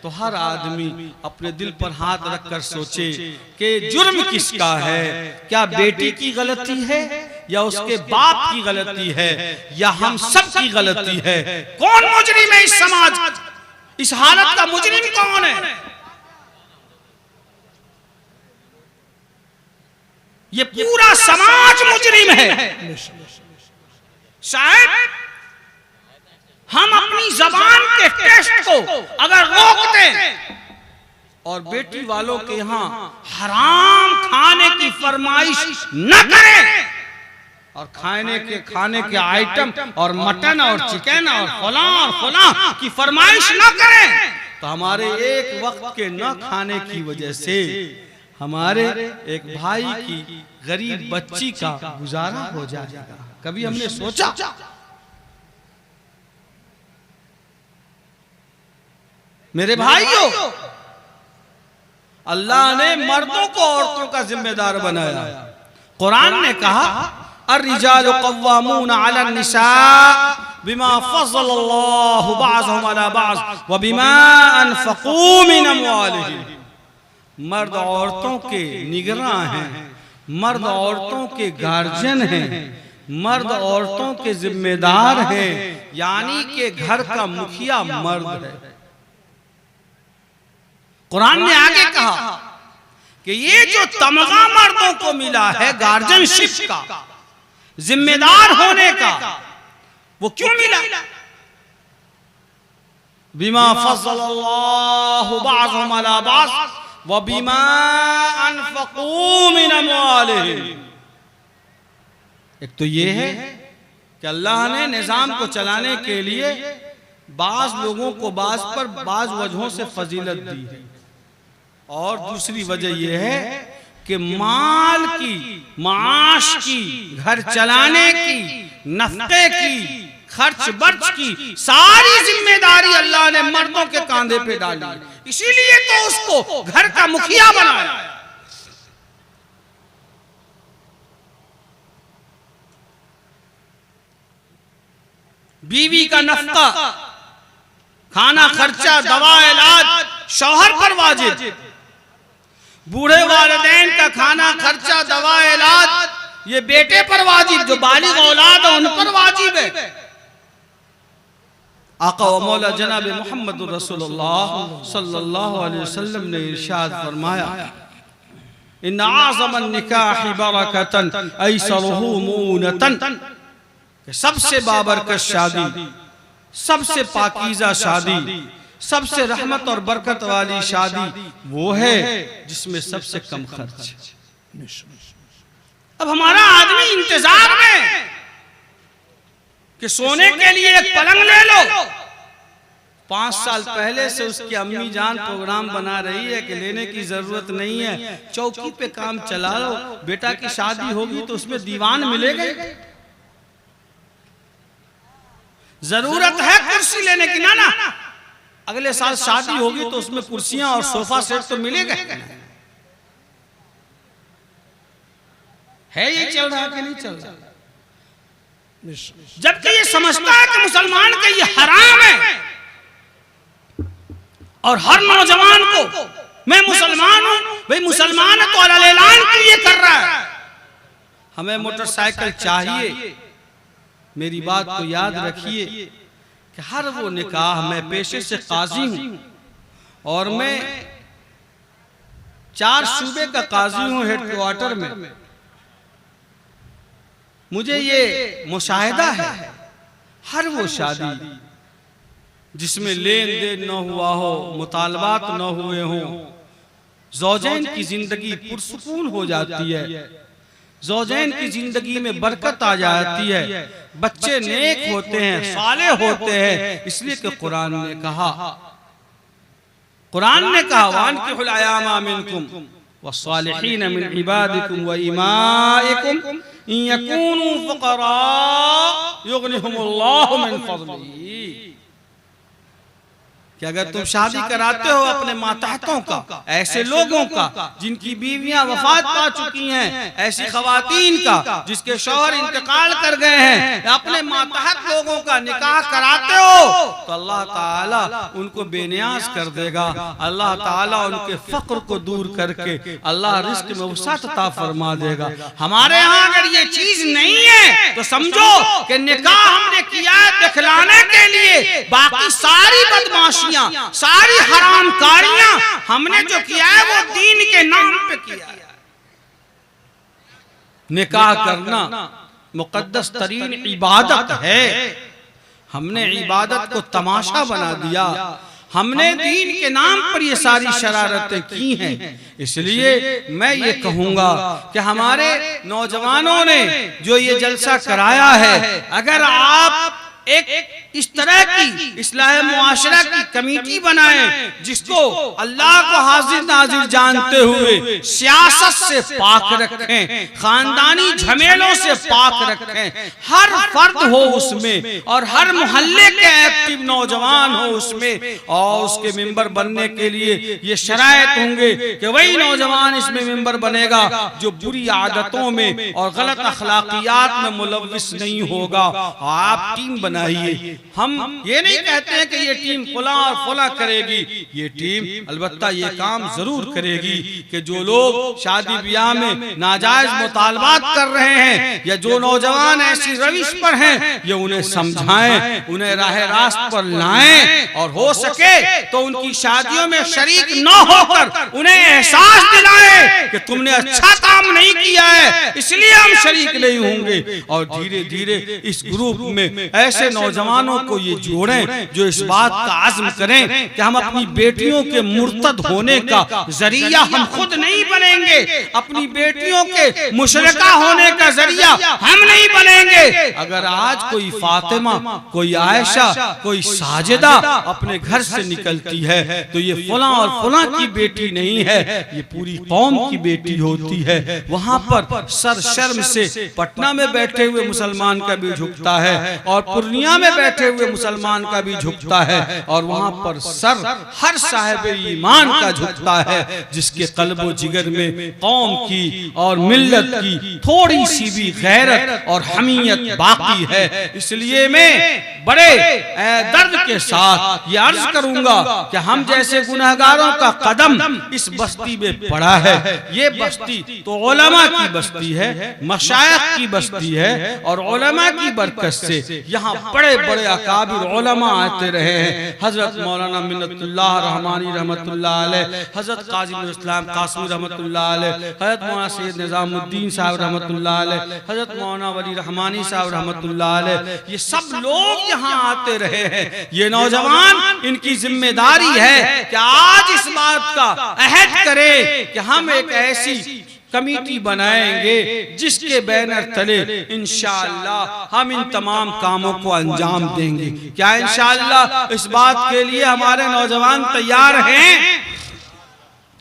तो हर आदमी अपने दिल पर हाथ रखकर सोचे कि जुर्म किसका है? क्या बेटी की गलती है, या उसके बाप की गलती है, या हम सब की गलती है? कौन मुजरिम है इस समाज? इस हालत का मुजरिम कौन है? ये पूरा समाज मुजरिम है। शायद हम अपनी जबान के टेस्ट को अगर रोक दें और बेटी वालों के यहाँ हराम खाने की फरमाइश न करें, और खाने के आइटम और मटन और चिकन और फलां की फरमाइश न करें, तो हमारे एक वक्त के न खाने की वजह से हमारे एक भाई की गरीब बच्ची का गुजारा हो जाएगा। कभी हमने सोचा? मेरे भाइयों, अल्लाह ने मर्दों को औरतों का जिम्मेदार बनाया। कुरान ने कहा, अर्रिजालु कव्वामून अला निसा बिमा फज़्ज़लल्लाहु बअज़हुम अला बअज़ व बिमा अनफ़क़ू मिन अम्वालिहिम। मर्द औरतों के निगरां हैं, मर्द औरतों के गार्जियन हैं, मर्द औरतों के जिम्मेदार हैं, यानी कि घर का मुखिया मर्द है। कुरान ने आगे कहा कि ये जो तमगा मर्दों को मिला है गार्जियनशिप का, जिम्मेदार होने का, वो क्यों मिला? बिमा फज़्ज़लल्लाहु बअज़हुम अला बअज़ व बिमा अनफ़क़ू मिन अम्वालिहिम। एक तो ये है कि अल्लाह ने निज़ाम को चलाने के लिए बाज लोगों को बाज पर बाज वजहों से फजीलत दी है, और दूसरी वजह यह है कि माल की, माश की, घर चलाने की, नफके की, खर्च बर्च की सारी जिम्मेदारी अल्लाह ने मर्दों के कांधे पे डाली, इसीलिए तो उसको घर का मुखिया बनाया। बीवी का नफका, खाना खर्चा, दवा इलाज शौहर पर वाजिब। बूढ़े वालिदैन का खाना खर्चा, दवा इलाज ये बेटे पर वाजिब, जो बालिग औलाद है उन पर वाजिब है। आका व मौला जनाब मोहम्मद रसूलुल्लाह सल्लल्लाहु अलैहि वसल्लम ने इरशाद फरमाया, इन्ना आज़मन निकाह बरकतन ऐसरुहु मूनतन, सबसे बाबरकत शादी, सबसे पाकीज़ा शादी, सबसे रहमत और बरकत वाली शादी वो है जिसमें सबसे कम खर्च। अब हमारा आदमी इंतजार में कि सोने के लिए एक पलंग ले लो, 5 साल पहले से उसकी अम्मी जान प्रोग्राम बना रही है कि लेने की जरूरत नहीं है, चौकी पे काम चला लो, बेटा की शादी होगी तो उसमें दीवान मिलेगा। जरूरत है कुर्सी लेने की, ना अगले साल शादी होगी तो उसमें कुर्सियां और सोफा सेट तो मिलेगा। है ये चल रहा कि नहीं चल रहा? जबकि ये समझता है कि मुसलमान का ये हराम है, और हर नौजवान को मैं मुसलमान हूं, भाई मुसलमान है तो ऐलान क्यों ये कर रहा है? हमें मोटरसाइकिल चाहिए। मेरी बात को याद रखिए कि हर वो निकाह, मैं पेशे से काजी हूं और मैं 4 सूबे का काजी हूं हेडक्वार्टर में। मुझे ये मुशाहिदा है, हर वो शादी जिसमें लेन देन न हुआ हो, मुतालबात न हुए हों, ज़ौजैन की जिंदगी पुरसुकून हो जाती है, ज़ौजैन की जिंदगी में बरकत आ जाती है, बच्चे नेक होते हैं, साले होते हैं। इसलिए कि कुरान ने कहा वानकिहुल अयामा मिनकुम वस्सालिहीन मिन इबादिकुम व इमाइकुम इन यकूनू फुक़रा युग़निहुमुल्लाहु मिन फ़ज़लिही, कि अगर तुम शादी कराते हो अपने मातहतों का, ऐसे लोगों का जिनकी बीवियां वफात पा चुकी हैं, ऐसी खवातीन का जिसके शौहर इंतकाल कर गए हैं, अपने मातहत लोगों का निकाह कराते हो तो अल्लाह ताला उनको बेनियाज कर देगा। अल्लाह ताला उनके फक्र को दूर करके अल्लाह रिस्क में वसअत अता फरमा देगा। हमारे यहाँ अगर ये चीज नहीं है तो समझो कि निकाह हमने किया है दिखलाने के लिए, बाकी सारी बदमाशी, सारी हरामकारियां हमने जो किया है वो दीन के नाम पे किया है। निकाह करना मुकद्दस तरीन इबादत है, हमने इबादत को तमाशा बना दिया, हमने दीन के नाम पर ये सारी शरारतें की हैं। इसलिए मैं ये कहूंगा कि हमारे नौजवानों ने जो ये जलसा कराया है, अगर आप एक इस तरह की इस्लाह मुआशरा की कमेटी बनाएं जिसको अल्लाह को हाजिर नाजिर जानते हुए सियासत से पाक रखें, खानदानी झमेलों से पाक रखें, हर फर्द हो उसमें और हर मोहल्ले के एक्टिव नौजवान हो उसमें, और उसके मेंबर बनने के लिए ये शराइत होंगे कि वही नौजवान इसमें मेंबर बनेगा जो बुरी आदतों में और गलत अखलाकियात में मुलव्विस नहीं होगा। आप टीम बनाइए, हम ये नहीं कहते हैं कि ये टीम फला और फला करेगी, ये टीम अलबत्ता ये काम जरूर करेगी कि जो लोग शादी ब्याह में नाजायज मुतालबात कर रहे हैं या जो नौजवान ऐसी रविश पर हैं, ये उन्हें समझाएं, उन्हें राह रास्त पर लाएं, और हो सके तो उनकी शादियों में शरीक न होकर उन्हें एहसास दिलाएं कि तुमने अच्छा काम नहीं किया है इसलिए हम शरीक नहीं होंगे। और धीरे धीरे इस ग्रुप में ऐसे नौजवानों मुसलमानों को ये जोड़ें जो इस बात का आज़्म करें कि हम अपनी बेटियों के मुर्तद होने का जरिया हम खुद नहीं बनेंगे, अपनी बेटियों के मुशरिका होने का जरिया हम नहीं बनेंगे। अगर आज कोई फातिमा, कोई आयशा, कोई साजिदा अपने घर से निकलती है तो ये फलां और फलां की बेटी नहीं है, ये पूरी कौम की बेटी होती है। वहां पर सर शर्म से पटना में बैठे हुए मुसलमान का भी झुकता है और पूर्णिया में बैठे हुए मुसलमान का भी झुकता है, और वहां पर सर हर साहिब ईमान का झुकता है जिसके कल्बो जिगर में कौम की और मिल्लत की थोड़ी सी भी गैरत और हमीयत बाकी है। इसलिए मैं बड़े दर्द के साथ ये अर्ज करूंगा कि हम जैसे गुनहगारों का कदम इस बस्ती में पड़ा है। ये बस्ती तो उलमा की बस्ती है, मशाइख की बस्ती है, और उलमा की बरकत से यहाँ बड़े बड़े अकाबिर उलमा आते रहे हैं। हजरत मौलाना मिन्नतुल्लाह रहमानी रहमतुल्लाह अलैह, हजरत काजी इस्लाम कासमी रहमतुल्लाह अलैह, हजरत मौलाना सैयद निजामुद्दीन साहब रहमतुल्लाह अलैह, हजरत मौलाना वली रहमानी साहब रहमतुल्लाह अलैह, ये सब लोग यहाँ आते रहे हैं। ये नौजवान, इनकी जिम्मेदारी है कि आज इस बात का अहद करें कि हम एक ऐसी कमेटी बनाएंगे जिसके बैनर तले इंशाअल्लाह हम इन तमाम कामों को अंजाम देंगे। क्या इंशाअल्लाह इस बात के लिए हमारे नौजवान तैयार हैं?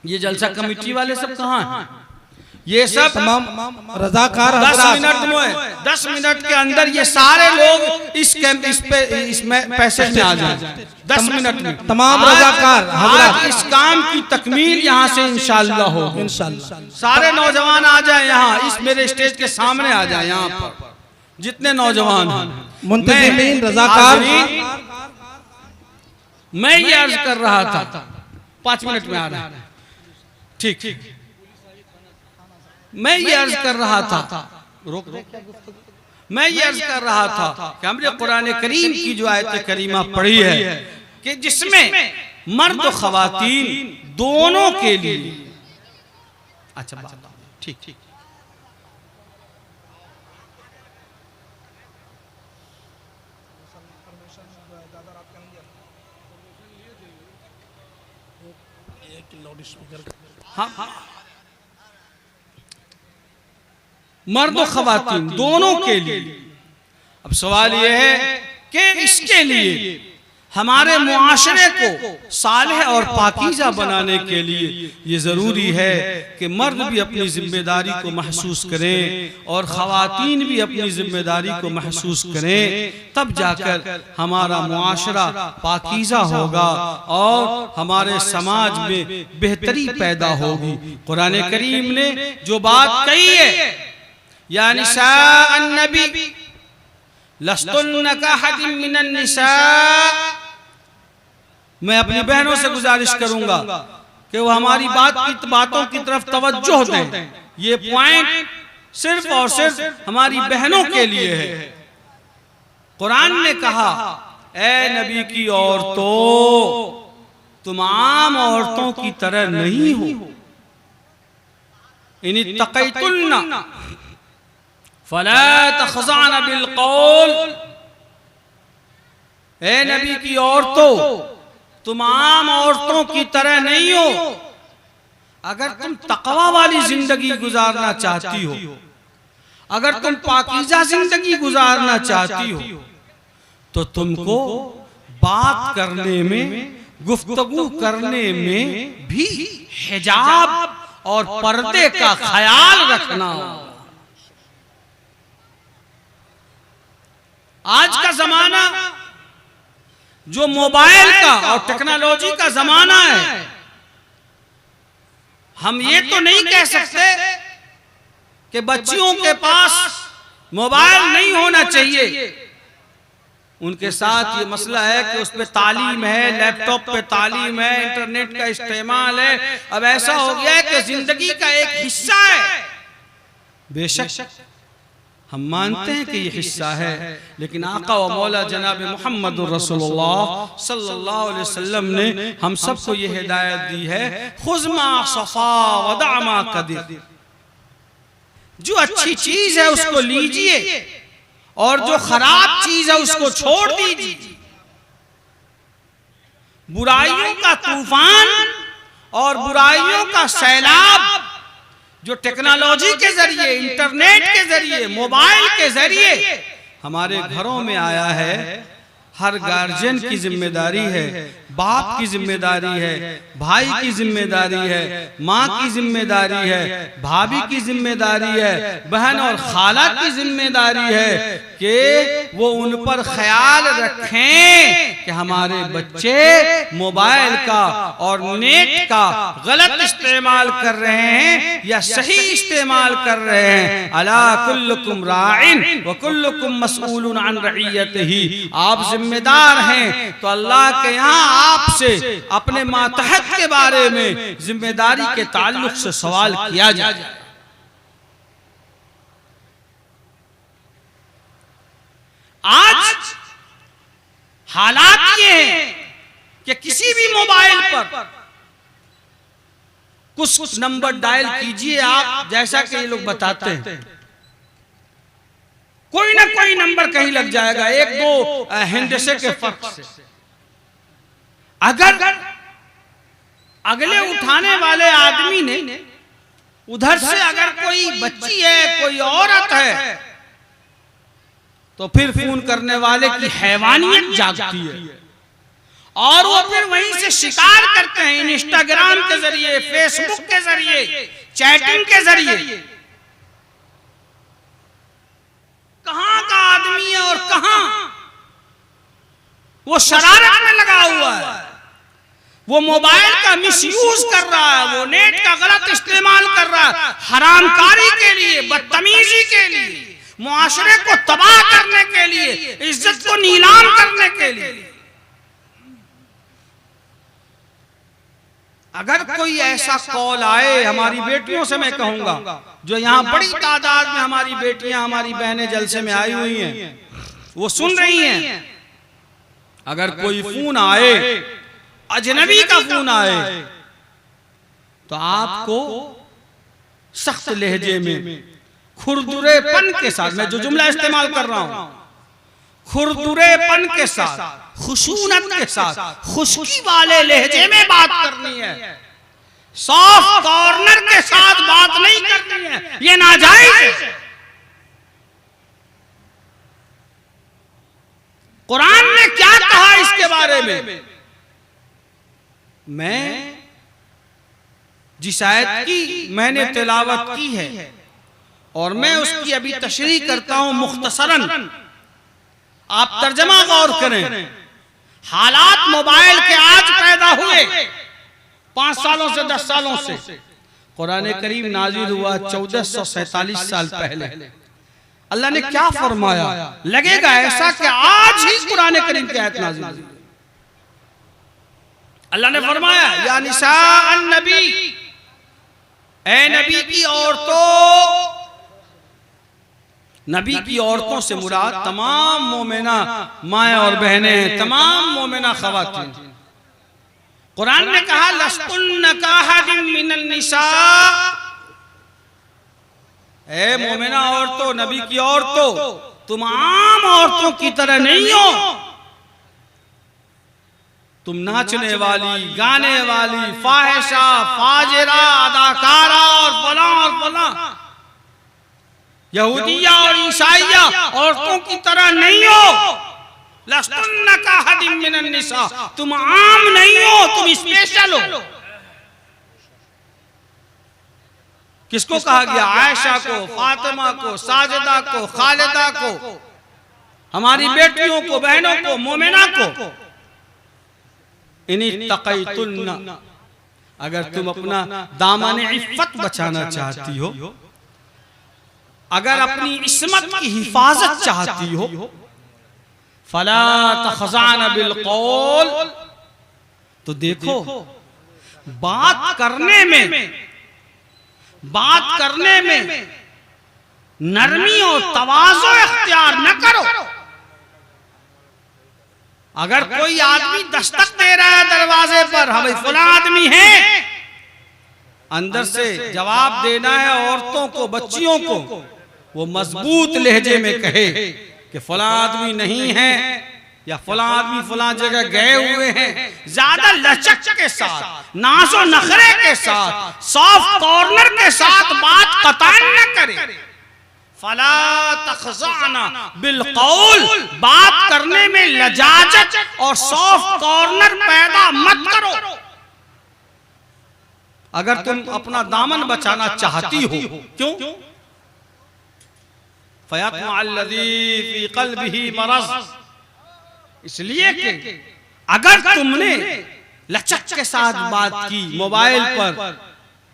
ये जलसा कमेटी वाले सब कहाँ हैं? ये सब तमाम रजाकार 10 मिनट के अंदर ये सारे लोग इसमें पैसे में आ जाए। 10 मिनट में तमाम रजाकार आज इस काम की तकमील यहाँ से इंशाअल्लाह हो। इंशाअल्लाह सारे नौजवान आ जाए यहाँ, इस मेरे स्टेज के सामने आ जाए। यहाँ पर जितने नौजवान हैं, मुंतज़िमीन रजाकार, मैं ये अर्ज कर रहा था 5 मिनट में आ रहा है, ठीक। मैं ये अर्ज कर रहा था, मैं ये अर्ज कर रहा था कि हमने कुरान करीम की जो आयत करीमा पढ़ी है कि जिसमें मर्द और ख़वातीन दोनों के लिए, अच्छा बात, ठीक, हाँ, मर्द और ख़वातीन दोनों के लिए। अब सवाल यह है कि इसके लिए हमारे मुआशरे को सालेह और पाकीज़ा बनाने के लिए ये ज़रूरी है कि मर्द भी अपनी जिम्मेदारी को महसूस करें और ख़वातीन भी अपनी जिम्मेदारी को महसूस करें, तब जाकर हमारा मुआशरा पाकीज़ा होगा और हमारे समाज में बेहतरी पैदा होगी। कुरान करीम ने जो बात कही है, या निसा अन्नबी लस्तुन्न कअहदिम मिनन निसा, मैं अपनी बहनों से गुजारिश करूंगा कि वो हमारी बातों की तरफ तवज्जो दें। ये पॉइंट सिर्फ और सिर्फ हमारी बहनों के लिए है। कुरान ने कहा, ए नबी की औरतों, तुम आम औरतों की तरह नहीं हो। इन इत्तक़ैतुन्ना फला तख़ज़अन बिल क़ौल, ए नबी की औरतों, तुम आम औरतों की तरह नहीं हो। अगर तुम तकवा वाली जिंदगी गुजारना चाहती हो, अगर तुम पाकीज़ा जिंदगी गुजारना चाहती हो, तो तुमको बात करने में, गुफ्तगू करने में भी हिजाब और पर्दे का ख्याल रखना। आज का जमाना जो मोबाइल का और टेक्नोलॉजी का जमाना है, हम ये तो नहीं कह सकते कि बच्चियों के पास मोबाइल नहीं होना चाहिए। उनके साथ ये मसला है कि उस पे तालीम है, लैपटॉप पे तालीम है, इंटरनेट का इस्तेमाल है। अब ऐसा हो गया है कि जिंदगी का एक हिस्सा है। बेशक हम मानते हैं कि ये हिस्सा है, लेकिन आका व मौला जनाब मोहम्मद रसूलुल्लाह सल्लल्लाहु अलैहि वसल्लम ने हम सबको ये हिदायत दी है, खुज़मा सफ़ा वदअमा कदिर। जो अच्छी चीज है उसको लीजिए और जो खराब चीज है उसको छोड़ दीजिए। बुराइयों का तूफान और बुराइयों का सैलाब जो टेक्नोलॉजी के जरिए, इंटरनेट के जरिए, मोबाइल के जरिए हमारे घरों में आया है, हर गार्जियन की जिम्मेदारी है, बाप की जिम्मेदारी है, भाई की जिम्मेदारी है, माँ की जिम्मेदारी है, भाभी की जिम्मेदारी है, बहन और खाला की जिम्मेदारी है कि वो उन पर ख्याल रखें कि हमारे बच्चे मोबाइल का और नेट का गलत इस्तेमाल कर रहे हैं या सही इस्तेमाल कर रहे हैं। अला कुल्लुकुम राइन व कुल्लुकुम मसऊलुन अन रइयतिही। आप जिम्मेदार हैं तो अल्लाह के यहाँ आपसे अपने मातहत के बारे में जिम्मेदारी के ताल्लुक से सवाल किया जाए। आज हालात ये हैं कि किसी भी मोबाइल पर कुछ नंबर डायल कीजिए आप, जैसा कि ये लोग बताते हैं, कोई ना कोई नंबर कहीं लग जाएगा, एक दो हिंदसे के फर्क से। अगर अगले उठाने वाले आदमी ने उधर से अगर कोई बच्ची है, कोई औरत है, तो फिर फोन करने वाले की हैवानियत जागती है और वो फिर वहीं से शिकार करते हैं, इंस्टाग्राम के जरिए, फेसबुक के जरिए, चैटिंग के जरिए। कहां का आदमी है और कहां वो शरारत में लगा हुआ है, वो मोबाइल का मिसयूज कर रहा है, वो नेट का गलत इस्तेमाल कर रहा है, हरामकारी के लिए, बदतमीजी के लिए, मुआशरे को तबाह करने के लिए, इज्जत को नीलाम करने के लिए। अगर कोई ऐसा कॉल आए, हमारी बेटियों से मैं कहूंगा, जो यहाँ बड़ी तादाद में हमारी बेटियां, हमारी बहनें जलसे में आई हुई हैं, वो सुन रही हैं, अगर कोई फोन आए, अजनबी का फोन आए, तो आपको सख्त लहजे में, खुरदुरेपन के साथ, मैं जो जुमला इस्तेमाल कर रहा हूं, खुरदुरेपन के साथ, खुशूनत के साथ, खुशकी वाले लहजे में बात करनी है, सॉफ्ट कॉर्नर के साथ बात नहीं करनी है, ये नाजायज है। कुरान ने क्या कहा इसके बारे में? मैं जिस आयत की मैंने तिलावत की है और मैं उसकी अभी तशरीह करता हूं मुख्तसरन, आप तर्जमा गौर करें। हालात मोबाइल के आज पैदा हुए 5 सालों से 10 सालों से, कुरान करीम नाजिल हुआ 1447 साल पहले। अल्लाह ने क्या फरमाया? लगेगा ऐसा कि आज ही कुरान करीम की आयत नाजिल हुई। अल्लाह ने फरमाया, या निसा अन्नबी, ए नबी की औरतों। नबी की औरतों से मुराद तमाम मोमिना माएँ और बहनें हैं, तमाम मोमिना खवातीन। कुरान ने कहा, लस्तुन्न काहदिम मिनन निसा, ए मोमिना औरतों, नबी की औरतों, तुम आम औरतों की तरह नहीं हो। तुम नाचने वाली, गाने वाली, फाहिशा, फाजिरा, अदाकारा और फला यहूदिया और ईसाइया औरतों की तरह नहीं हो। लस्तुन्न काहदिम मिनन निसा, तुम आम नहीं हो, तुम स्पेशल हो। किसको कहा गया? आयशा को, फातिमा को, साजिदा को, खालिदा को, हमारी बेटियों को, बहनों को, मोमिना को। इन्हीं तक़ैतुन्ना, अगर तुम अपना दामन इफ़्फ़त बचाना चाहती हो, अगर अपनी इस्मत की हिफाजत चाहती हो, फला तख़ज़अन बिल क़ौल, तो देखो बात करने में नरमी और तवाज़ु इख्तियार न करो। अगर कोई आदमी दस्तक दे रहा है दरवाजे पर, हम फला आदमी है, अंदर से जवाब देना है औरतों को, बच्चियों को, वो मजबूत लहजे में कहे, कि फला आदमी नहीं है या फला आदमी फला जगह गए हुए हैं, ज्यादा लचक के साथ, नाज़ो नखरे के साथ, सॉफ्ट कॉर्नर के साथ बात कतान न करे। फला तखज़अना बिलक़ौल, बात करने में लजाजत और सॉफ्ट कॉर्नर पैदा मत करो। अगर तुम अपना दामन बचाना चाहती हो, क्यों? फ़यत्मअल्लज़ी फ़ी क़ल्बिही मरज़, इसलिए कि अगर तुमने लचक के साथ बात की, मोबाइल पर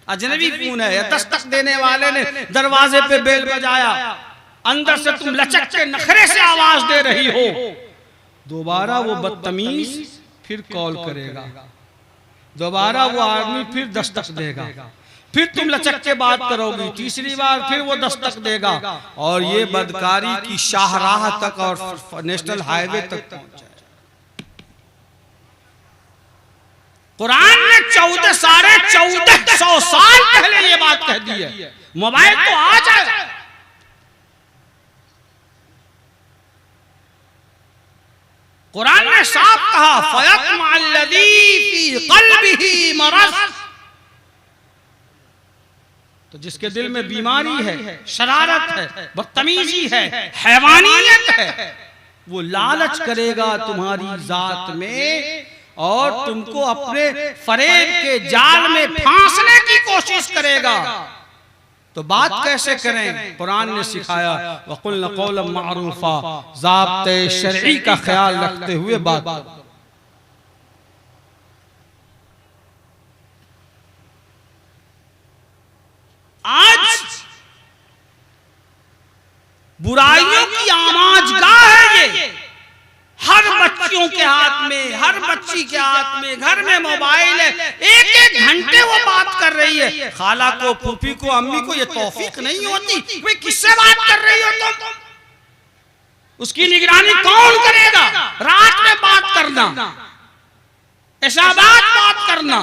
अजनबी फोन है या दस्तक देने वाले ने दरवाजे पे बेल बजाया, अंदर से तुम लचक के नखरे से आवाज दे रही हो, दोबारा वो बदतमीज फिर कॉल करेगा, दोबारा वो आदमी फिर दस्तक देगा, फिर तुम लचक के बात करोगी, तीसरी बार फिर वो दस्तक देगा, और ये बदकारी की शाहराह तक और नेशनल हाईवे तक पहुंच जाए। कुरान ने 14,500 साल पहले ये बात कह दी है। मोबाइल तो आ जाए, कुरान ने साफ कहा फ़यत्मअल्लज़ी फ़ी क़ल्बिही मरज़, तो जिसके दिल में बीमारी है, शरारत है, बदतमीजी है, हैवानियत है, वो लालच करेगा तुम्हारी जात में और तुमको अपने फरेब के जाल में फांसने की कोशिश करेगा। तो बात कैसे करें? कुरान ने सिखाया वक़ुल्ना क़ौलन मअरूफ़ा, ज़ाब्ते शरई का ख्याल रखते हुए बात करो। आज बुराइयों की आमाजगाह है ये, हर बच्चियों के हाथ में, हर बच्ची के हाथ में घर में मोबाइल है, एक एक घंटे वो बात कर रही है। खाला को, फूफी को, अम्मी को ये तौफीक नहीं होती, भाई किससे बात कर रही हो तुम? उसकी निगरानी कौन करेगा? रात में बात करना, ऐशाबाद बात करना,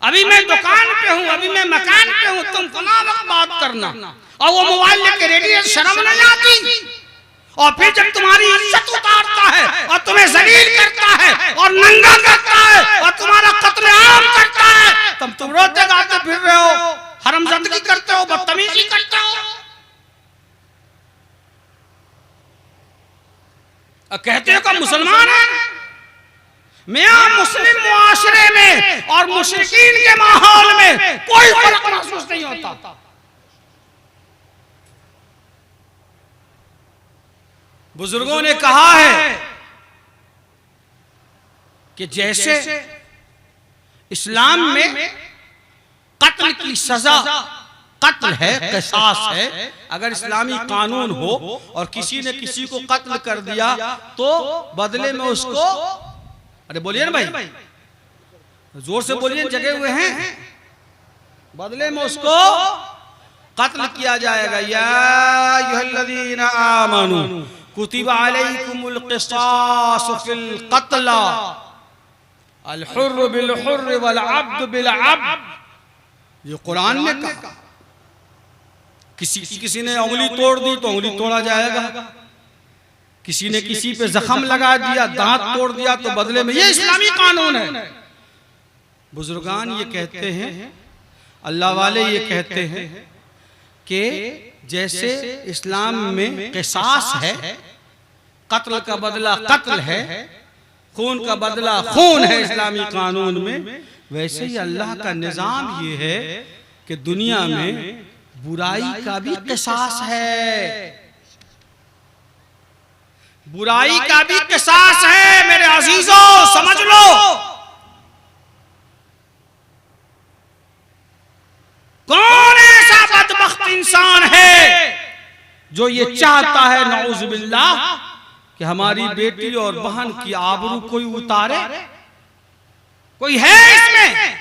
अभी मैं दुकान पे हूँ, अभी मैं मकान पे हूँ, तुम फला वक्त बात करना, और वो मोबाइल लेके रेडियो, शर्म नहीं आती? और फिर जब तुम्हारी इज्जत उतारता है और तुम्हें जलील करता है और नंगा करता है और तुम्हारा कत्ले आम करता है, तब तुम रोते गाते फिर रहे हो, हरामजादगी करते हो, बदतमीजी करते हो, और कहते हो कि मुसलमान है। मियां मुस्लिम मुआशरे में और मुशरिकीन के माहौल में कोई फर्क महसूस नहीं होता। बुजुर्गों ने कहा है कि जैसे इस्लाम में कत्ल की सजा कत्ल है, क़िसास है, अगर इस्लामी कानून हो और किसी ने किसी को कत्ल कर दिया तो बदले में उसको, अरे बोलिए ना भाई, जोर से बोलिए, जगे हुए हैं, बदले में उसको कत्ल किया जाएगा। या अय्युहल्लज़ीना आमनू कुतिबा अलैकुमुल क़िसासु फिल क़त्ल अल हुर्र बिल हुर्र वल अब्द बिल अब्द, ये कुरान ने कहा। किसी ने उंगली तोड़ दी तो उंगली तोड़ा जाएगा, किसी ने किसी पे जख्म लगा दिया, दांत तोड़ दिया तो बदले में, ये इस्लामी कानून है। बुजुर्गान ये कहते हैं, अल्लाह वाले ये कहते हैं कि जैसे इस्लाम में क़िसास है, कत्ल का बदला कत्ल है, खून का बदला खून है इस्लामी कानून में, वैसे ही अल्लाह का निजाम ये है कि दुनिया में बुराई का भी क़िसास है, बुराई का भी क़िसास है। मेरे अजीजों समझ लो, कौन ऐसा बदबख्त इंसान है जो ये चाहता है नऊज़ बिल्लाह कि हमारी बेटी और बहन की आबरू कोई उतारे? कोई है इसमें?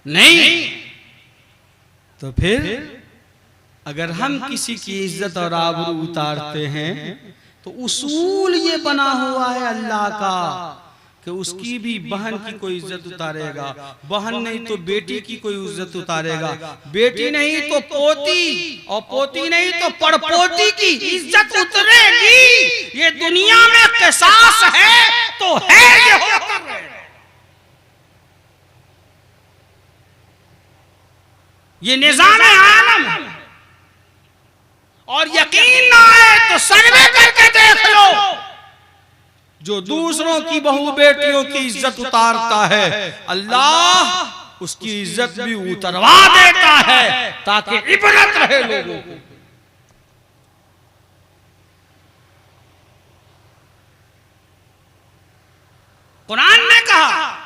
नहीं। तो फिर अगर हम किसी की इज्जत और आबरू उतारते हैं तो उसूल ये बना हुआ है अल्लाह का कि उसकी भी बहन की कोई इज्जत उतारेगा, बहन नहीं तो बेटी की कोई इज्जत उतारेगा, बेटी नहीं तो पोती, और पोती नहीं तो पड़पोती की इज्जत उतरेगी। ये दुनिया में किसास है तो है, ये होता रहेगा। ये निजाम आलम है। और यकीन ना आए तो सर्वे करके देख लो, जो दूसरों की बहू बेटियों की इज्जत उतारता है, अल्लाह उसकी इज्जत भी उतरवा देता है ताकि इबरत रहे लोगों को। कुरान ने कहा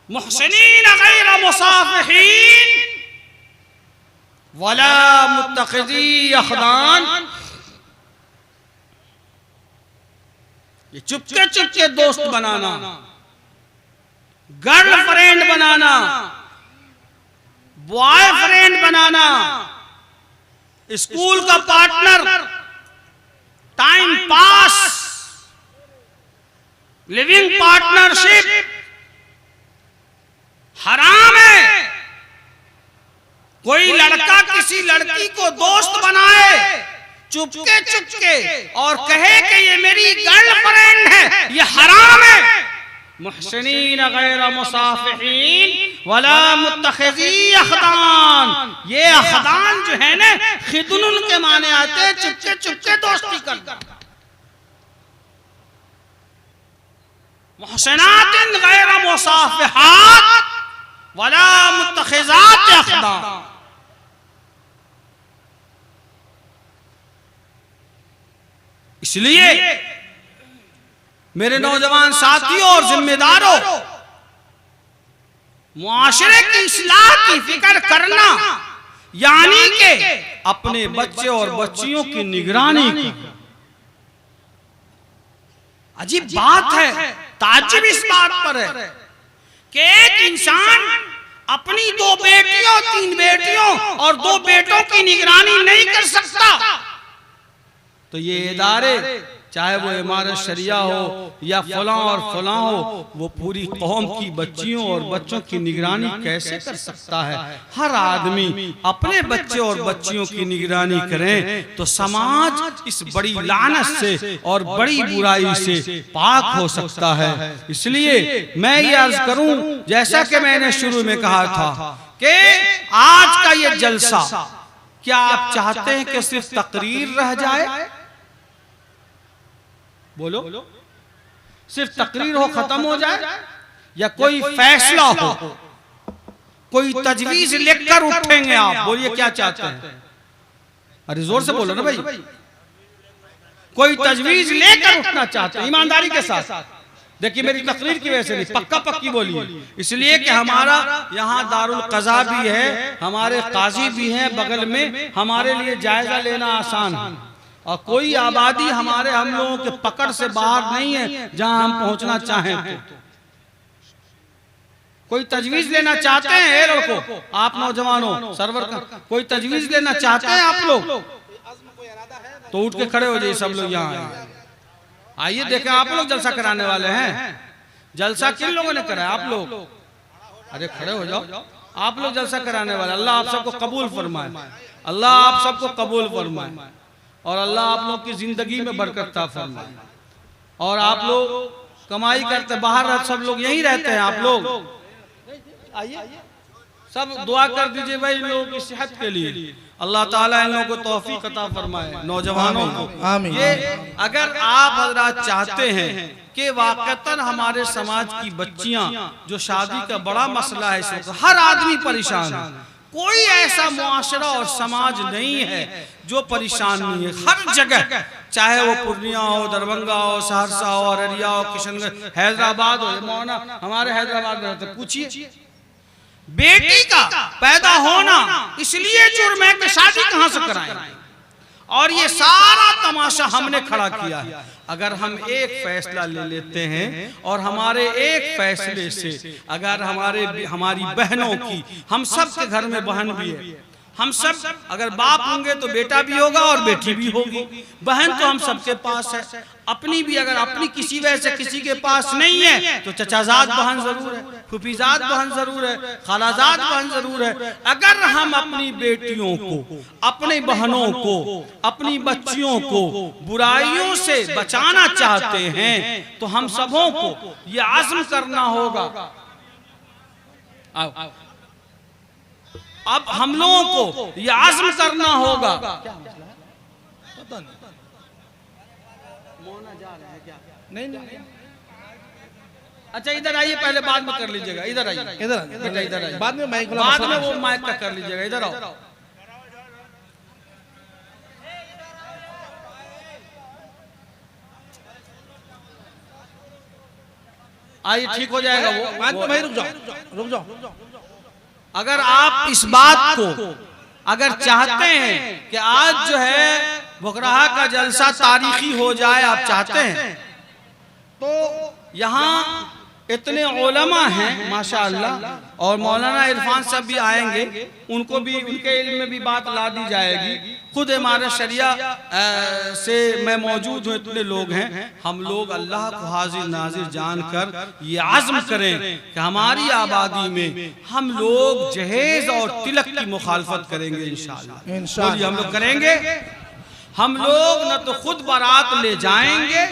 मुहसिनीन गैर मुसाफिहीन वला मुत्तखिज़ी अख़दान, ये चुपके चुपके दोस्त बनाना, गर्लफ्रेंड बनाना, बॉयफ्रेंड बनाना, स्कूल का partner, time pass, living partnership हराम है। कोई लड़का किसी लड़की को दोस्त बनाए चुपके चुपके और कहे कि ये मेरी गर्लफ्रेंड है, ये हराम है। मुहसिनीन गैर मुसाफिहीन वला मुत्तखिज़ी अख़दान, ये अख़दान जो है ना, खिदनुन के माने आते हैं चुपके चुपके दोस्ती करना। मुहसिनातिन गैर मुसाफिहात वला मुत्तखिज़ात अख़दान। इसलिए मेरे नौजवान साथियों और जिम्मेदारों, मुआशरे की इस्लाह की फिक्र करना यानी कि अपने बच्चे और बच्चियों की निगरानी करना। अजीब बात है, ताज्जुब इस बात पर है कि एक इंसान अपनी 2 बेटियों 3 बेटियों और 2 बेटों की निगरानी नहीं कर सकता। तो ये इदारे, चाहे वो इमारत शरिया हो या फलां और फलां हो, वो पूरी कौम की बच्चियों और बच्चों की निगरानी कैसे कर सकता है? हर आदमी अपने बच्चे और बच्चियों की निगरानी करें तो समाज इस बड़ी लानत से और बड़ी बुराई से पाक हो सकता है। इसलिए मैं ये अर्ज करूं, जैसा कि मैंने शुरू में कहा था कि आज का ये जलसा, क्या आप चाहते हैं कि सिर्फ तकरीर रह जाए? बोलो, सिर्फ तकरीर हो, खत्म हो जाए, या कोई फैसला हो, कोई तजवीज लेकर उठेंगे आप? बोलिए क्या चाहते हैं? अरे जोर से बोलो ना भाई। कोई तजवीज लेकर उठना चाहते हैं ईमानदारी के साथ। देखिए मेरी तकरीर की वजह से नहीं, पक्का पक्की बोलिए, इसलिए कि हमारा यहाँ दारुल क़ज़ा भी है, हमारे काजी भी हैं बगल में, हमारे लिए जायजा लेना आसान है। और कोई आबादी हम लोगों के पकड़ से बाहर नहीं है जहां हम पहुंचना चाहें तो। कोई तजवीज लेना चाहते हैं लड़कों, आप नौजवानों, सरवर का कोई तजवीज लेना चाहते हैं आप लोग तो उठ के खड़े हो जाइए सब लोग। यहाँ आइए देखें, आप लोग जलसा कराने वाले हैं। जलसा किन लोगों ने कराया? आप लोग। अरे खड़े हो जाओ, आप लोग जलसा कराने वाले। अल्लाह आप सबको कबूल फरमाए, अल्लाह आप सबको कबूल फरमाए, और अल्लाह आप लोग की जिंदगी में बरकत अता फरमाए। और आप लोग कमाई करते बाहर, सब लोग यहीं रहते हैं, आप लोग आइए, सब दुआ कर दीजिए भाई इन लोगों की सेहत के लिए। अल्लाह ताला इन लोगों को तौफीक अता फरमाए, नौजवानों को। आमीन। ये अगर आप हजरात चाहते हैं कि वाकईतन हमारे समाज की बच्चियां, जो शादी का बड़ा मसला है इस वक्त, हर आदमी परेशान है, कोई ऐसा मुआशरा और समाज नहीं है जो परेशान नहीं है। हर जगह, चाहे वो पूर्णिया हो, दरभंगा हो, सहरसा हो, अररिया हो, किशनगंज, हैदराबाद हो, मौना हमारे हैदराबाद में रहते, पूछिए बेटी का पैदा होना इसलिए जुर्म है कि शादी कहां से कराएं? और ये सारा तमाशा हमने खड़ा किया है। अगर हम एक फैसला ले लेते हैं और हमारे एक फैसले से अगर हमारी बहनों की, हम सब के घर में बहन भी है, हम सब अगर बाप होंगे तो बेटा भी होगा और बेटी भी होगी, बहन तो हम सबके पास है। अपनी भी अगर अपनी किसी वजह से किसी के पास नहीं है तो चचाजाद बहन जरूर है, फुफीजाद बहन जरूर है, खालाजाद बहन जरूर है। अगर हम अपनी बेटियों को, अपनी बहनों को, अपनी बच्चियों को बुराइयों से बचाना चाहते हैं तो हम सबों को ये आज़म करना होगा। अब हम लोगों को ये आज़म करना होगा। नहीं नहीं, अच्छा इधर आइए, पहले बाद में कर लीजिएगा। इधर आइए, इधर बेटा इधर आइए, बाद में माइक बाद में वो माइक का कर लीजिएगा। इधर आओ, आइए, ठीक हो जाएगा वो। बाद में भाई रुक जाओ। अगर आप इस बात को अगर चाहते हैं कि आज जो है भुखराहा का जलसा तारीखी हो जाए, आप चाहते हैं तो यहाँ इतने उलमा हैं माशाअल्लाह, और मौलाना इरफान साहब भी आएंगे, उनको भी उनके इल्म में भी बात ला दी जाएगी। खुद हमारे शरिया से मैं मौजूद हूँ, इतने लोग हैं। हम लोग अल्लाह को हाजिर नाजिर जानकर ये आज़म करें कि हमारी आबादी में हम लोग जहेज और तिलक की मुखालफत करेंगे इंशाअल्लाह। हम लोग करेंगे। हम लोग न तो खुद बारात ले जाएंगे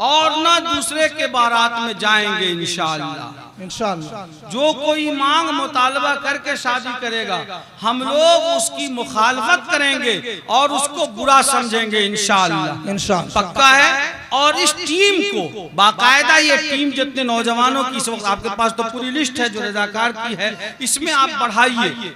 और न दूसरे के बारात में जाएंगे इंशाअल्लाह। जो कोई मांग मुतालबा करके शादी करेगा हम लोग उसकी मुखालफत करेंगे और उसको बुरा समझेंगे इंशाअल्लाह, पक्का है। और इस टीम को बाकायदा, ये टीम जितने नौजवानों की, इस वक्त आपके पास तो पूरी लिस्ट है जो रज़ाकार की है, इसमें आप बढ़ाइए।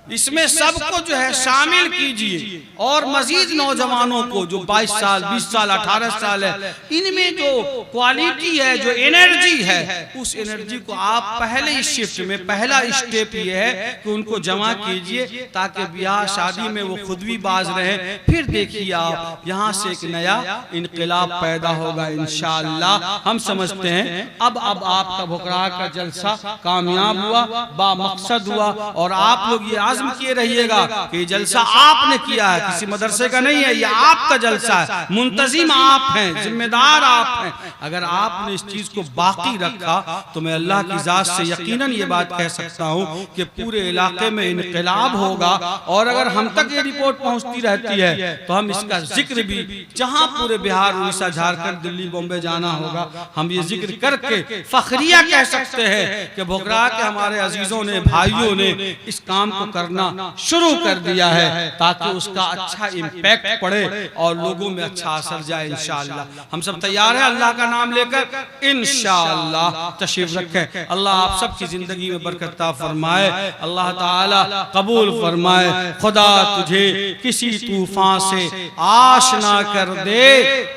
इसमें सबको जो है शामिल कीजिए और मजीद नौजवानों को जो 22 साल 20 साल 18 साल है, इनमें जो क्वालिटी है, जो एनर्जी है, उस एनर्जी को आप पहले इस शिफ्ट में पहला स्टेप ये है कि उनको जमा कीजिए ताकि ब्याह शादी में वो खुद भी बाज रहे। फिर देखिए आप यहाँ से एक नया इनकलाब पैदा होगा इंशाअल्लाह। हम समझते हैं अब आपका भुखराहा का जलसा कामयाब हुआ, बामकसद हुआ, और आप लोग ये आज़म किए रहिएगा कि जलसा आपने किया है, किसी मदरसे का नहीं है, ये आपका जलसा है, मुंतजिम आप हैं, जिम्मेदार आप हैं। अगर आपने इस चीज को बाकी रखा तो मैं अल्लाह की जात से यकीनन ये बात कह सकता हूँ कि पूरे इलाके में इनकलाब होगा। और अगर हम तक ये रिपोर्ट पहुंचती रहती है तो हम इसका जिक्र भी, जहां पूरे बिहार, उड़ीसा, झारखंड, दिल्ली, बॉम्बे जाना होगा, हम ये जिक्र करके फखरिया कह सकते हैं कि भुखराहा के हमारे अजीजों ने, भाइयों ने इस काम को करना शुरू कर दिया है ताकि उसका अच्छा इम्पैक्ट पड़े और लोगों में अच्छा असर जाए इंशाअल्लाह। हम सब तैयार हैं अल्लाह का नाम लेकर इंशाअल्लाह। तशरीफ रखें। अल्लाह आप सबकी जिंदगी में बरकत अता फरमाए, अल्लाह ताला कबूल फरमाए। खुदा तुझे किसी तूफान से आशना कर दे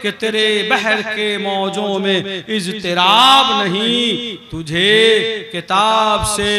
कि तेरे बहर के मौजों में इज़्तिराब नहीं, तुझे किताब से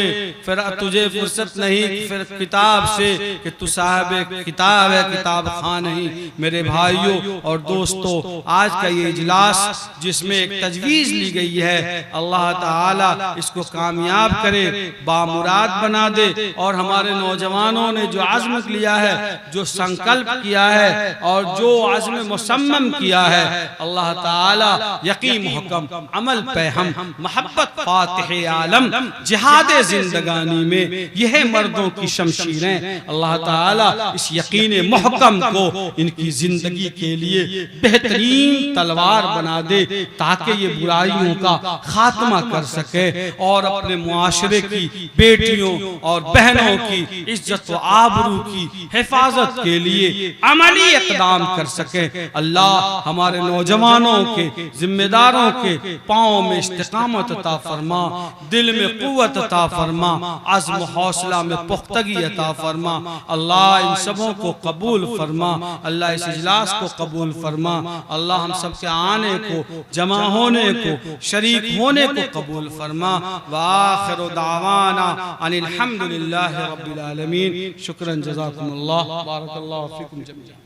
फिर तुझे फुर्सत नहीं, फिर किताब से कि तू साहब किताब है, किताब खां नहीं। मेरे भाइयों और दोस्तों, आज का ये इजलास जिसमें एक तजवीज़ ली गई है, अल्लाह ताला इसको कामयाब करे, बामुराद बना दे। और हमारे नौजवानों ने जो आज़म लिया है, जो संकल्प किया है और जो आज़म मुसम्मम किया है, अल्लाह ताला यकीन हुक्म अमल पे हम मोहब्बत फातिह आलम जिहाद जिंदगानी में यह मर्दों की शमशीरें, अल्लाह ताला इस यकीन मुहकम को इनकी जिंदगी के लिए बेहतरीन तलवार बना दे ताकि ये बुराइयों का खात्मा कर सके और अपने मुआशरे की बेटियों और बहनों की इज्जत व आबरू की हिफाजत के लिए अमली इक़दाम कर सके। अल्लाह हमारे नौजवानों के, जिम्मेदारों के पाँव में इस्तिकामत अता फरमा, दिल में कुव्वत अता फरमा, अज़्म हौसला में पुख्तगी अता फरमा। अल्लाह इन सबों को कबूल फरमा, अल्लाह इस इजलास को कबूल फरमा। अल्लाह हम सब के आने को, जमा होने को, शरीक होने को कबूल फरमा। व आखिरु दावाना अनिल हम्दुलिल्लाहि रब्बिल आलमीन। शुक्रन जज़ाकुमुल्लाह, बारकल्लाहु फीकुम जमीअन।